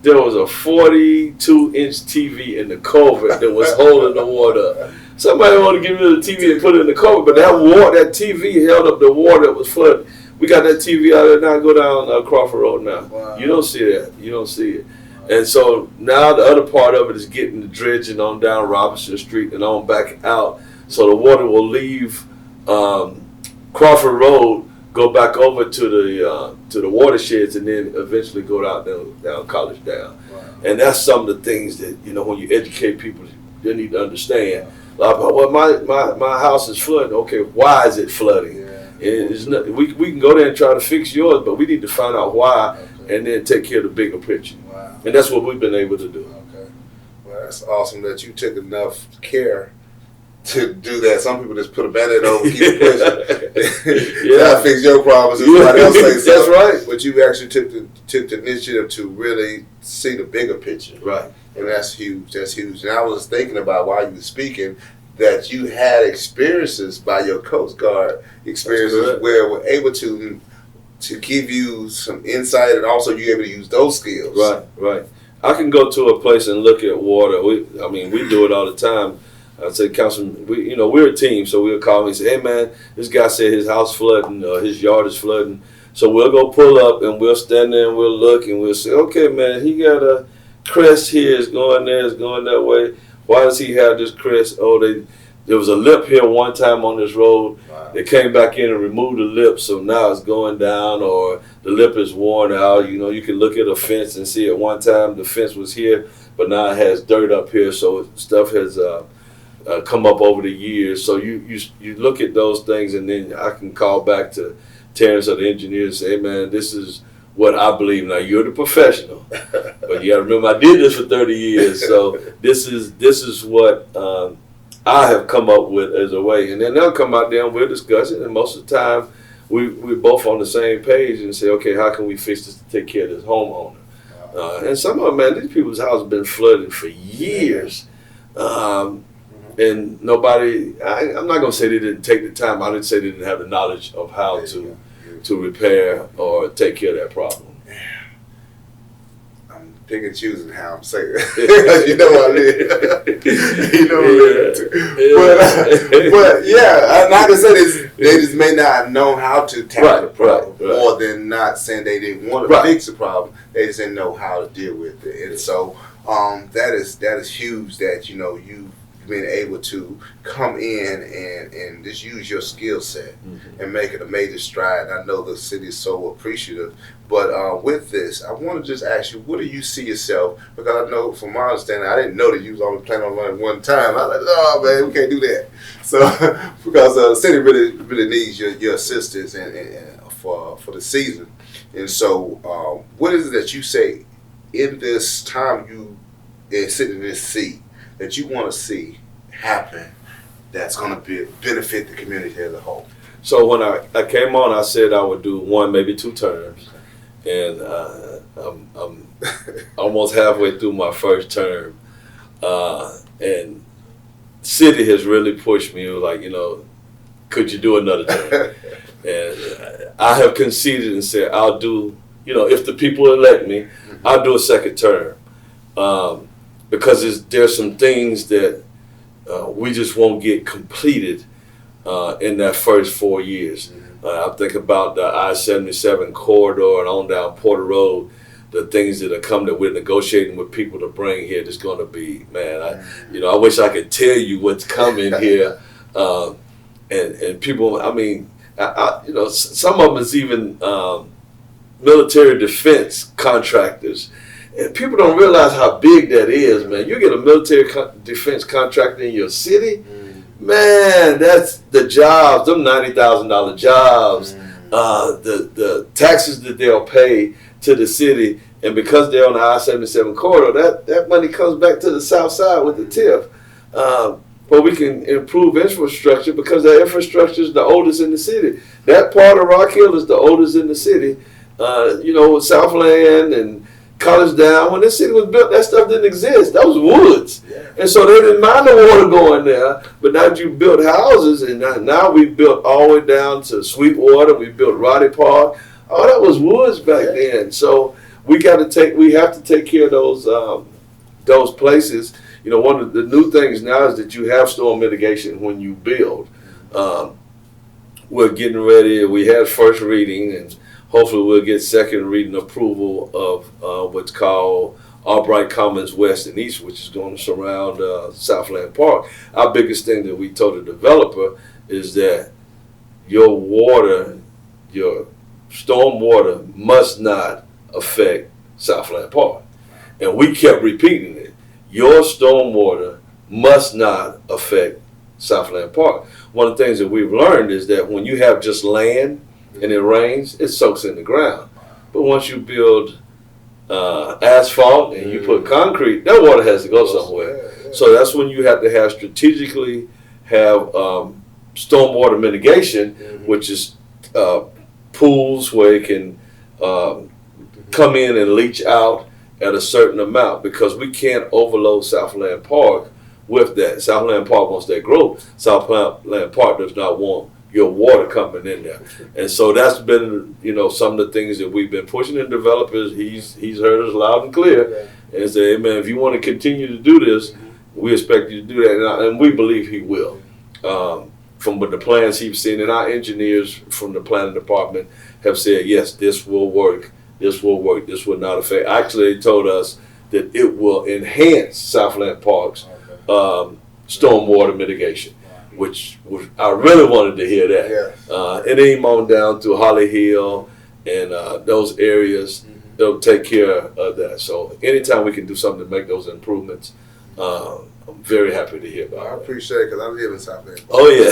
there was a 42-inch TV in the culvert that was holding the water up. Somebody wanted to get rid of the TV and put it in the culvert, but that TV held up the water that was flooding. We got that TV out there now. Go down Crawford Road now. Wow. You don't see that. You don't see it. And so now the other part of it is getting the dredging on down Robinson Street and on back out. So the water will leave Crawford Road, go back over to the watersheds, and then eventually go down College Down. Wow. And that's some of the things that, when you educate people, they need to understand. Like, well, my house is flooding. Okay, why is it flooding? Yeah. It's not, we can go there and try to fix yours, but we need to find out why, and then take care of the bigger picture. Wow. And that's what we've been able to do. Okay. Well, that's awesome that you took enough care to do that. Some people just put a Band-Aid over, keep it pushing. Yeah, fix your problems. Everybody else say that's right. But you actually took the initiative to really see the bigger picture. Right. And that's huge. That's huge. And I was thinking about while you were speaking that you had experiences by your Coast Guard experiences where we're able to give you some insight, and also you're able to use those skills. Right. I can go to a place and look at water. We do it all the time. I say, Councilman, we're a team, so we'll call me and say, hey man, this guy said his house flooding, or his yard is flooding. So we'll go pull up and we'll stand there and we'll look and we'll say, okay man, he got a crest here, it's going there, it's going that way. Why does he have this crest? Oh, there was a lip here one time on this road. Wow. They came back in and removed the lip, so now it's going down, or the lip is worn out. You can look at a fence and see at one time the fence was here, but now it has dirt up here, so stuff has come up over the years. So you look at those things, and then I can call back to Terrence or the engineer and say, hey man, this is what I believe. Now you're the professional, but you got to remember I did this for 30 years. So this is what I have come up with as a way, and then they'll come out there and we'll discuss it. And most of the time, we're both on the same page and say, okay, how can we fix this to take care of this homeowner? And some of them, man, these people's houses have been flooded for years. And nobody, I'm not going to say they didn't take the time. I didn't say they didn't have the knowledge of how to repair or take care of that problem. I'm picking and choosing how I'm saying it. You know what I mean? You know what I mean? But yeah, I'm not going to say this, they just may not have known how to tackle the problem. Or they're not saying they didn't want to fix the problem. They just didn't know how to deal with it. And so that is huge that, you being able to come in and just use your skill set and make it a major stride. And I know the city is so appreciative. But with this, I want to just ask you, what do you see yourself? Because I know, from my understanding, I didn't know that you was only planning on running one time. I was like, oh man, we can't do that. So because the city really needs your assistance and for the season. And so, what is it that you say in this time you sitting in this seat that you want to see happen that's going to benefit the community as a whole? So when I came on, I said I would do 1, maybe 2 terms, and I'm almost halfway through my first term, and city has really pushed me, like, could you do another term? And I have conceded and said I'll do, if the people elect me, I'll do a second term, because there's some things that we just won't get completed in that first 4 years. I think about the I-77 corridor and on down Porter Road, the things that are coming that we're negotiating with people to bring here. That's going to be, man, I wish I could tell you what's coming here. And people, I mean, some of them is even military defense contractors. And people don't realize how big that is, man. You get a military defense contractor in your city, man, that's the jobs, them $90,000 jobs, the taxes that they'll pay to the city. And because they're on the I-77 corridor, that money comes back to the south side with the TIF. But we can improve infrastructure because that infrastructure is the oldest in the city. That part of Rock Hill is the oldest in the city. Southland and College Down, when this city was built, that stuff didn't exist. That was woods. Yeah. And so they didn't mind the water going there. But now you built houses, and now we built all the way down to Sweetwater. We built Roddy Park. Oh, that was woods back then. So we have to take care of those places. One of the new things now is that you have storm mitigation when you build. We're getting ready. We had first reading, and hopefully we'll get second reading approval of what's called Albright Commons West and East, which is going to surround Southland Park. Our biggest thing that we told the developer is that your water, your storm water must not affect Southland Park. And we kept repeating it. Your storm water must not affect Southland Park. One of the things that we've learned is that when you have just land and it rains, it soaks in the ground. But once you build asphalt and you put concrete, that water has to go somewhere. So that's when you have to have strategically have stormwater mitigation, which is pools where it can come in and leach out at a certain amount, because we can't overload Southland Park with that. Southland Park wants that growth. Southland Park does not want your water coming in there. And so that's been, some of the things that we've been pushing in developers. He's heard us loud and clear and say, hey man, if you want to continue to do this, we expect you to do that. And we believe he will. From the plans he's seen, and our engineers from the planning department have said, yes, this will work. This will work. This will not affect. Actually, they told us that it will enhance Southland Park's stormwater mitigation, which I really wanted to hear that. And then on down to Holly Hill and those areas, they'll take care of that. So anytime we can do something to make those improvements, I'm very happy to hear about it. I appreciate it because I live in Southland Park. Oh, yeah.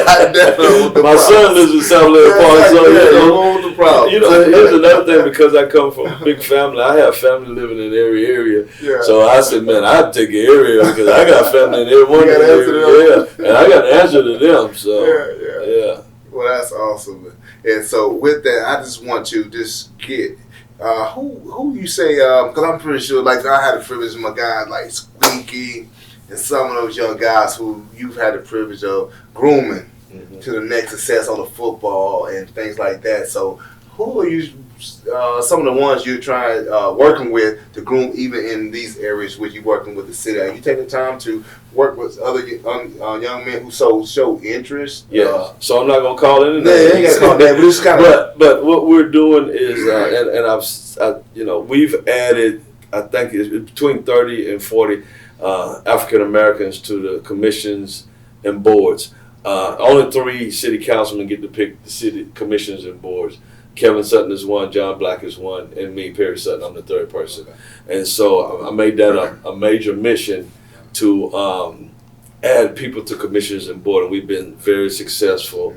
I definitely want the My son lives in Southland Park, so want the problem. Here's another thing, because I come from a big family. I have family living in every area. Yeah. So I said, man, I'd take an area because I got family in every one of the areas. Yeah, and I got to answer to them. So, yeah. Well, that's awesome. And so with that, I just want to just get who you say, because I'm pretty sure, like, I had the privilege of my guys like Squeaky and some of those young guys who you've had the privilege of grooming to the next success on the football and things like that. So who are you, some of the ones you're trying, working with to groom even in these areas where you're working with the city? Are you taking time to work with other young men who show interest? Yeah. So I'm not gonna call it. No, you ain't gonna call that. We just kind of. But what we're doing is, we've added, I think it's between 30 and 40. African Americans to the commissions and boards. Only 3 city councilmen get to pick the city commissions and boards. Kevin Sutton is one, John Black is one, and me, Perry Sutton, I'm the 3rd person. Okay. And so I made that a major mission to add people to commissions and board, and we've been very successful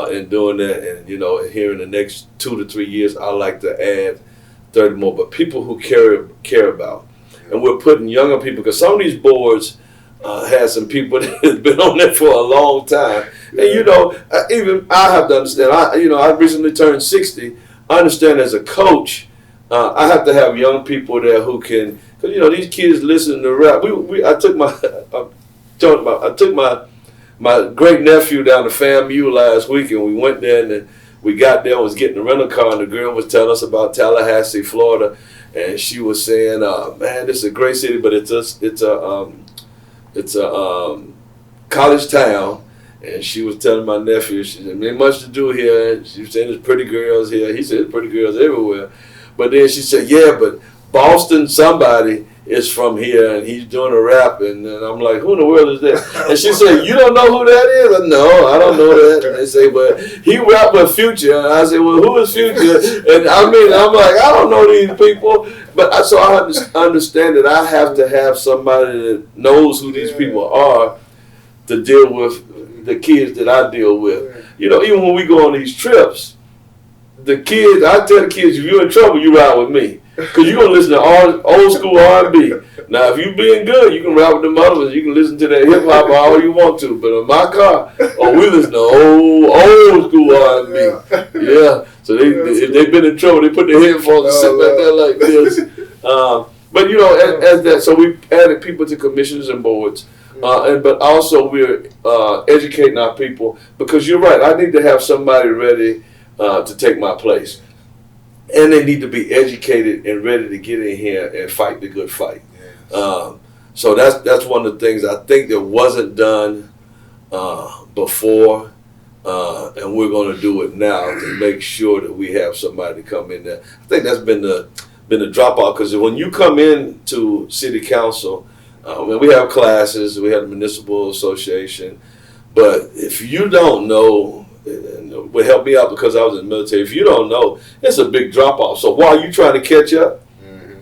in doing that. And here in the next 2 to 3 years, I'd like to add 30 more, but people who care about. And we're putting younger people, because some of these boards had some people that have been on there for a long time. And even I have to understand. I recently turned 60. I understand as a coach, I have to have young people there who can, because these kids listen to rap. I took my great nephew down to FAMU last week, and we went there, and then we got there and was getting a rental car, and the girl was telling us about Tallahassee, Florida, and she was saying, "Man, this is a great city, but it's a college town." And she was telling my nephew, she said, "Ain't much to do here." She was saying there's pretty girls here. He said there's pretty girls everywhere. But then she said, "Yeah, but Boston somebody is from here and he's doing a rap." And then I'm like, "Who in the world is that?" And she said, "You don't know who that is?" I said, "No, I don't know that." And they say, "But he rapped with Future." And I said, "Well, who is Future?" And I'm like, "I don't know these people." But so I understand that I have to have somebody that knows who these people are to deal with the kids that I deal with. Even when we go on these trips, the kids, I tell the kids, if you're in trouble, you ride with me. Because you're going to listen to old school R&B. Now, if you being good, you can ride with the others. You can listen to that hip-hop all you want to. But in my car, we listen to old school R&B. Yeah. So if they've been in trouble, they put their headphones and sit back there like this. But, as that, so we added people to commissions and boards. But also we're educating our people, because you're right, I need to have somebody ready to take my place. And they need to be educated and ready to get in here and fight the good fight. Yes. So that's one of the things I think that wasn't done before, and we're going to do it now to make sure that we have somebody to come in there. I think that's been the drop off, because when you come in to city council, we have classes, we have the municipal association, but if you don't know, and it would help me out because I was in the military, if you don't know, it's a big drop off. So while you trying to catch up,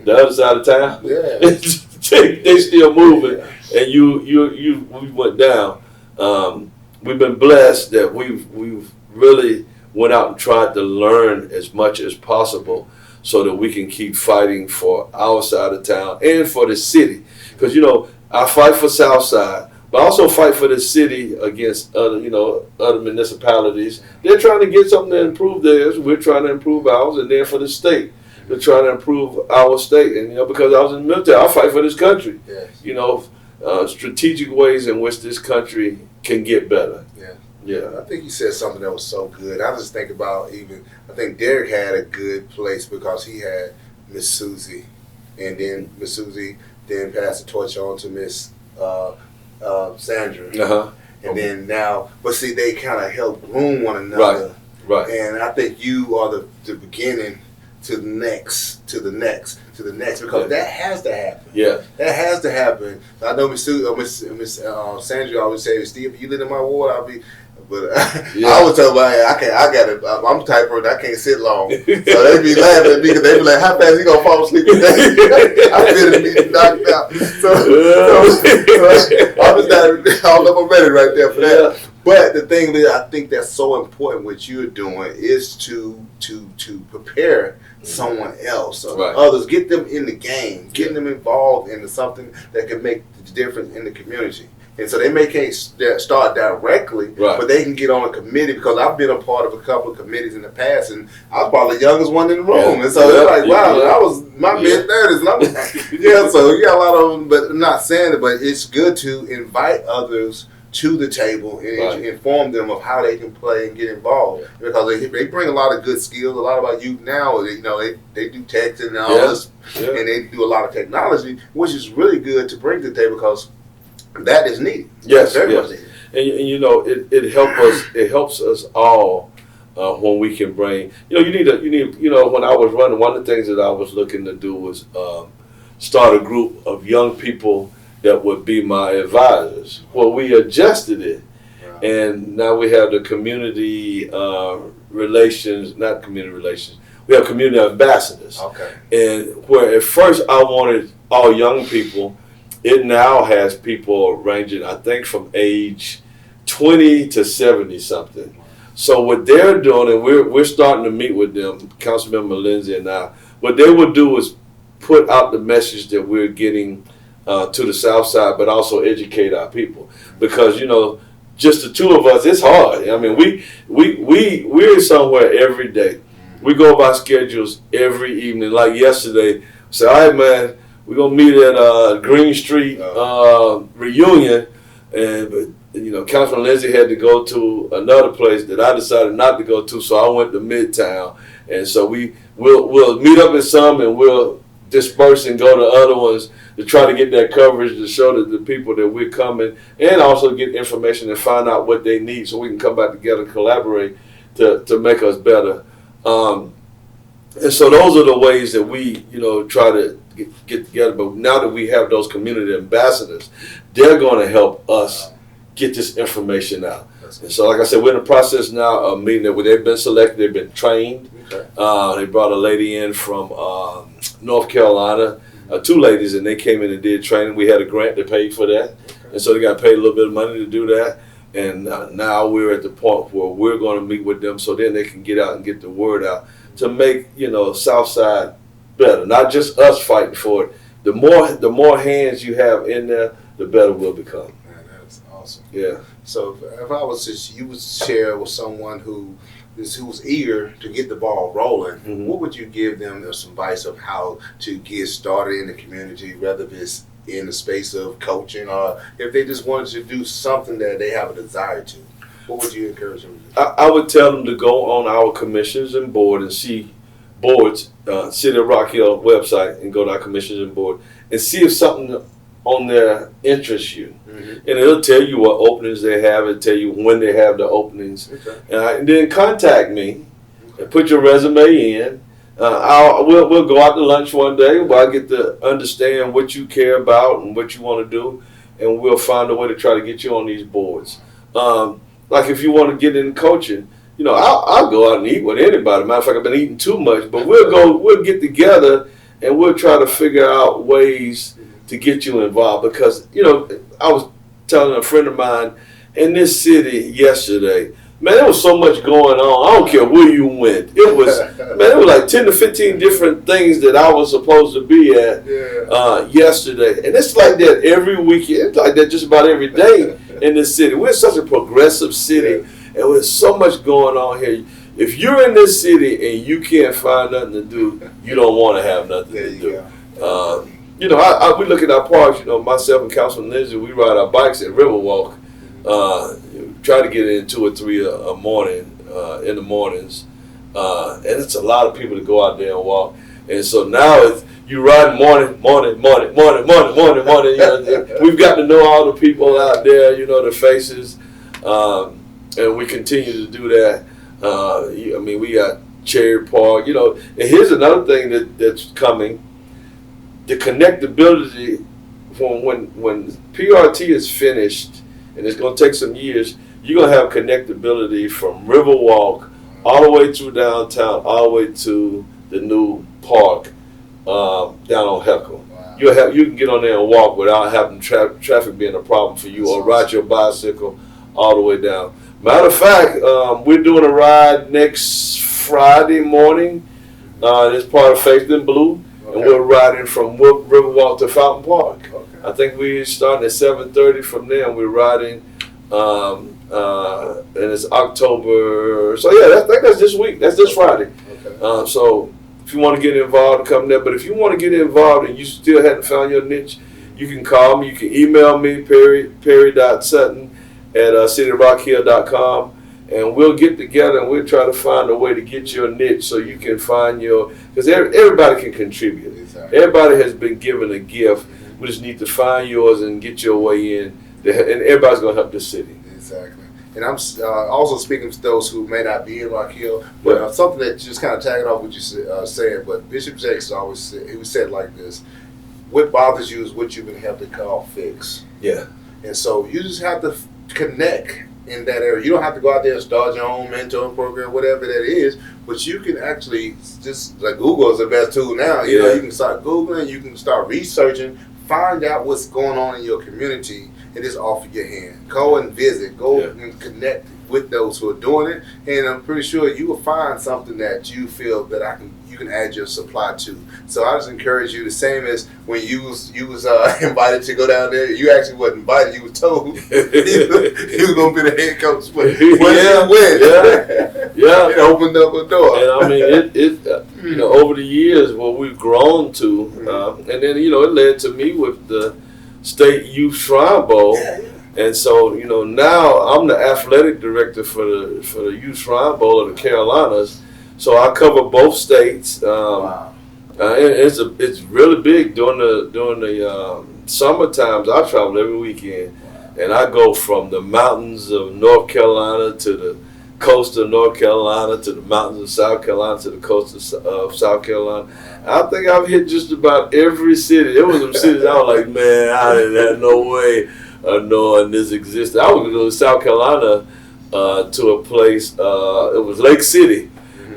the other side of town, they still moving, and we went down. We've been blessed that we've really went out and tried to learn as much as possible so that we can keep fighting for our side of town and for the city. Because I fight for Southside, but I also fight for the city against other municipalities. They're trying to get something to improve theirs. We're trying to improve ours, and then for the state, they're trying to improve our state. And because I was in the military, I fight for this country. Yes. Strategic ways in which this country can get better. Yeah. I think you said something that was so good. I just think about I think Derek had a good place because he had Miss Susie, and then Miss Susie then passed the torch on to Miss Sandra. And then now, but see, they kind of help groom one another. Right. And I think you are the beginning to the next, because that has to happen. Yeah. That has to happen. I know Miss Sandra always say, "Steve, if you live in my ward, I'll be." But I was telling them, I'm the type of person I can't sit long. So they be laughing at me because they be like, "How fast he gonna fall asleep today?" I feel to be knocked out. So I'm just I'm ready right there for that. Yeah. But the thing that I think that's so important, what you're doing, is to prepare someone else or others, get them in the game, getting them involved into something that can make the difference in the community. And so they can't start directly, but they can get on a committee, because I've been a part of a couple of committees in the past, and I was probably the youngest one in the room. And so they're like, wow, I was my mid-30s. And I was, so you got a lot of them, but I'm not saying it, but it's good to invite others to the table and inform them of how they can play and get involved, because they bring a lot of good skills. A lot of our youth now, they do texting and all this, and they do a lot of technology, which is really good to bring to the table, because that is needed. Yes, very much needed. And it helps us all when we can bring. You need. When I was running, one of the things that I was looking to do was start a group of young people that would be my advisors. Well, we adjusted it, and now we have the community relations, not community relations. We have community ambassadors. Okay. And where at first I wanted all young people, it now has people ranging, I think, from age 20 to 70 something. So what they're doing, and we're starting to meet with them, Councilmember Lindsay and I, what they will do is put out the message that we're getting to the South Side, but also educate our people. Because, you know, just the two of us, it's hard. I mean, we're somewhere every day. We go by schedules every evening. Like yesterday, say, all right, man, we're going to meet at Green Street reunion. And, you know, Councilman Lindsay had to go to another place that I decided not to go to, so I went to Midtown. And so we'll meet up at some, and we'll disperse and go to other ones to try to get that coverage to show that the people that we're coming, and also get information and find out what they need so we can come back together and collaborate to make us better. And so those are the ways that we, you know, try to get together. But now that we have those community ambassadors, they're going to help us get this information out. And so, like I said, we're in the process now of meeting that they've been selected, they've been trained. Okay. They brought a lady in from North Carolina, two ladies, and they came in and did training. We had a grant that paid for that. Okay. And so they got paid a little bit of money to do that. And now we're at the point where we're going to meet with them so then they can get out and get the word out to make, you know, Southside better. Not just us fighting for it. The more hands you have in there, the better we'll become. Man, that's awesome. Yeah. So if I was just, you would share with someone who's eager to get the ball rolling, mm-hmm. what would you give them some advice of how to get started in the community, whether it's in the space of coaching or if they just wanted to do something that they have a desire to? What would you encourage them to do? I would tell them to go on our commissions and board and see boards, City of Rock Hill website, and go to our commissions and board and see if something on there interests you. Mm-hmm. And it'll tell you what openings they have, it'll tell you when they have the openings. Okay. And then contact me and put your resume in. We'll go out to lunch one day where I get to understand what you care about and what you want to do, and we'll find a way to try to get you on these boards. Like if you want to get in coaching, you know, I'll go out and eat with anybody. Matter of fact, I've been eating too much, but we'll get together and we'll try to figure out ways to get you involved. Because, you know, I was telling a friend of mine in this city yesterday, man, there was so much going on. I don't care where you went. It was, man, it was like 10 to 15 different things that I was supposed to be at yesterday. And it's like that every weekend. It's like that just about every day in this city. We're such a progressive city, and there's so much going on here. If you're in this city and you can't find nothing to do, you don't want to have nothing to do. You know, we look at our parks, you know, myself and Councilman Lindsay, we ride our bikes at Riverwalk. Try to get in 2 or 3 a morning, in the mornings. And it's a lot of people to go out there and walk. And so now it's, you ride morning. You know, we've got to know all the people out there, you know, the faces. And we continue to do that. I mean, we got Cherry Park, you know. And here's another thing that's coming. The connectability when PRT is finished, and it's going to take some years, you're going to have connectability from Riverwalk all the way through downtown, all the way to the new park down on Heckle. Wow. You can get on there and walk without having traffic being a problem for you, or ride your bicycle all the way down. Matter of fact, we're doing a ride next Friday morning. It's part of Faith in Blue. Okay. And we're riding from Riverwalk to Fountain Park. Okay. I think we're starting at 7:30 from there, and we're riding, and it's October. So yeah, I think that's this week. That's this Friday. Okay. So if you want to get involved, come there. But if you want to get involved and you still hadn't found your niche, you can call me. You can email me, perry.sutton@cityrockhill.com. And we'll get together and we'll try to find a way to get your niche so you can find your, because everybody can contribute. Exactly. Everybody has been given a gift. We just need to find yours and get your way in, and everybody's going to help this city. Exactly. And I'm also speaking to those who may not be in Rock Hill, but something that just kind of tagging off what you said, but Bishop Jakes always said, he said like this: what bothers you is what you've been helped to call fix. Yeah. And so you just have to connect in that area. You don't have to go out there and start your own mentoring program, whatever that is, but you can actually, just like Google is the best tool now. You know, you can start Googling, you can start researching, find out what's going on in your community, and just offer your hand. Go and visit, go and connect with those who are doing it, and I'm pretty sure you will find something that you feel that you can add your supply to. So I just encourage you, the same as when you was invited to go down there. You actually wasn't invited; you was told you was gonna be the head coach. But once you went, it opened up a door. And I mean, it over the years, what we've grown to, and then it led to me with the State Youth Shrine Bowl. And so, now I'm the athletic director for the Youth Shrine Bowl of the Carolinas. So I cover both states. It's really big during the summer times. I travel every weekend, and I go from the mountains of North Carolina to the coast of North Carolina to the mountains of South Carolina to the coast of South Carolina. I think I've hit just about every city. There was some cities I was like, man, I didn't have no way knowing this existed. I was going to South Carolina to a place, it was Lake City.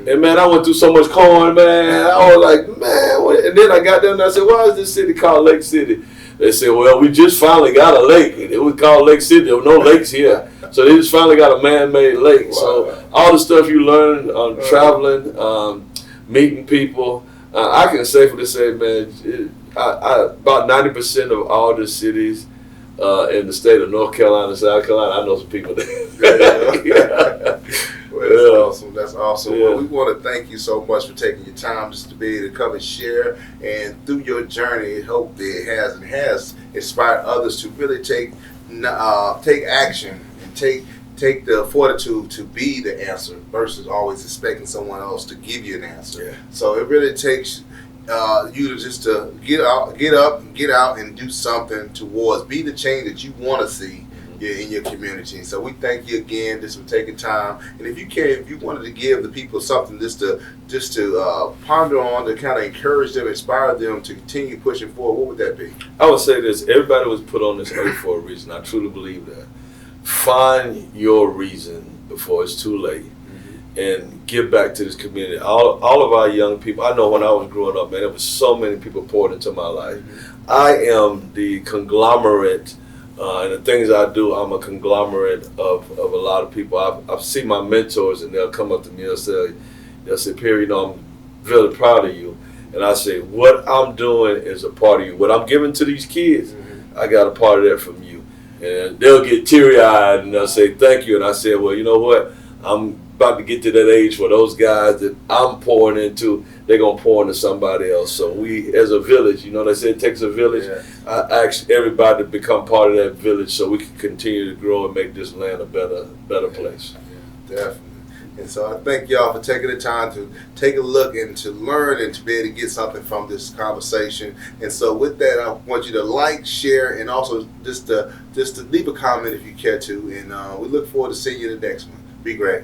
And man, I went through so much corn, man. I was like, man, what? And then I got there and I said, why is this city called Lake City? They said, well, we just finally got a lake. It was called Lake City. There were no lakes here. So they just finally got a man-made lake. Wow. So all the stuff you learn on traveling, meeting people, I can safely say, man, about 90% of all the cities in the state of North Carolina, South Carolina, I know some people there. Well, that's awesome. That's awesome. Yeah. Well, we want to thank you so much for taking your time just to be able to come and share. And through your journey, I hope that it has inspired others to really take action and take the fortitude to be the answer versus always expecting someone else to give you an answer. Yeah. So it really takes you to get out and do something towards be the change that you want to see in your community. So we thank you again just for taking time. And if you wanted to give the people something just to ponder on, to kind of encourage them, inspire them to continue pushing forward, what would that be? I would say this: everybody was put on this earth for a reason. I truly believe that. Find your reason before it's too late. And give back to this community. All of our young people, I know when I was growing up, man, there was so many people poured into my life. I am the conglomerate, and the things I do, I'm a conglomerate of a lot of people. I've seen my mentors, and they'll come up to me and they'll say, Perry, I'm really proud of you. And I say, what I'm doing is a part of you. What I'm giving to these kids, I got a part of that from you. And they'll get teary-eyed, and they'll say, thank you. And I say, well, you know what? I'm about to get to that age where those guys that I'm pouring into, they're going to pour into somebody else. So we, as a village, they say it takes a village. Yeah. I ask everybody to become part of that village so we can continue to grow and make this land a better place. Yeah, definitely. And so I thank y'all for taking the time to take a look and to learn and to be able to get something from this conversation. And so with that, I want you to like, share, and also just to leave a comment if you care to. And we look forward to seeing you in the next one. Be great.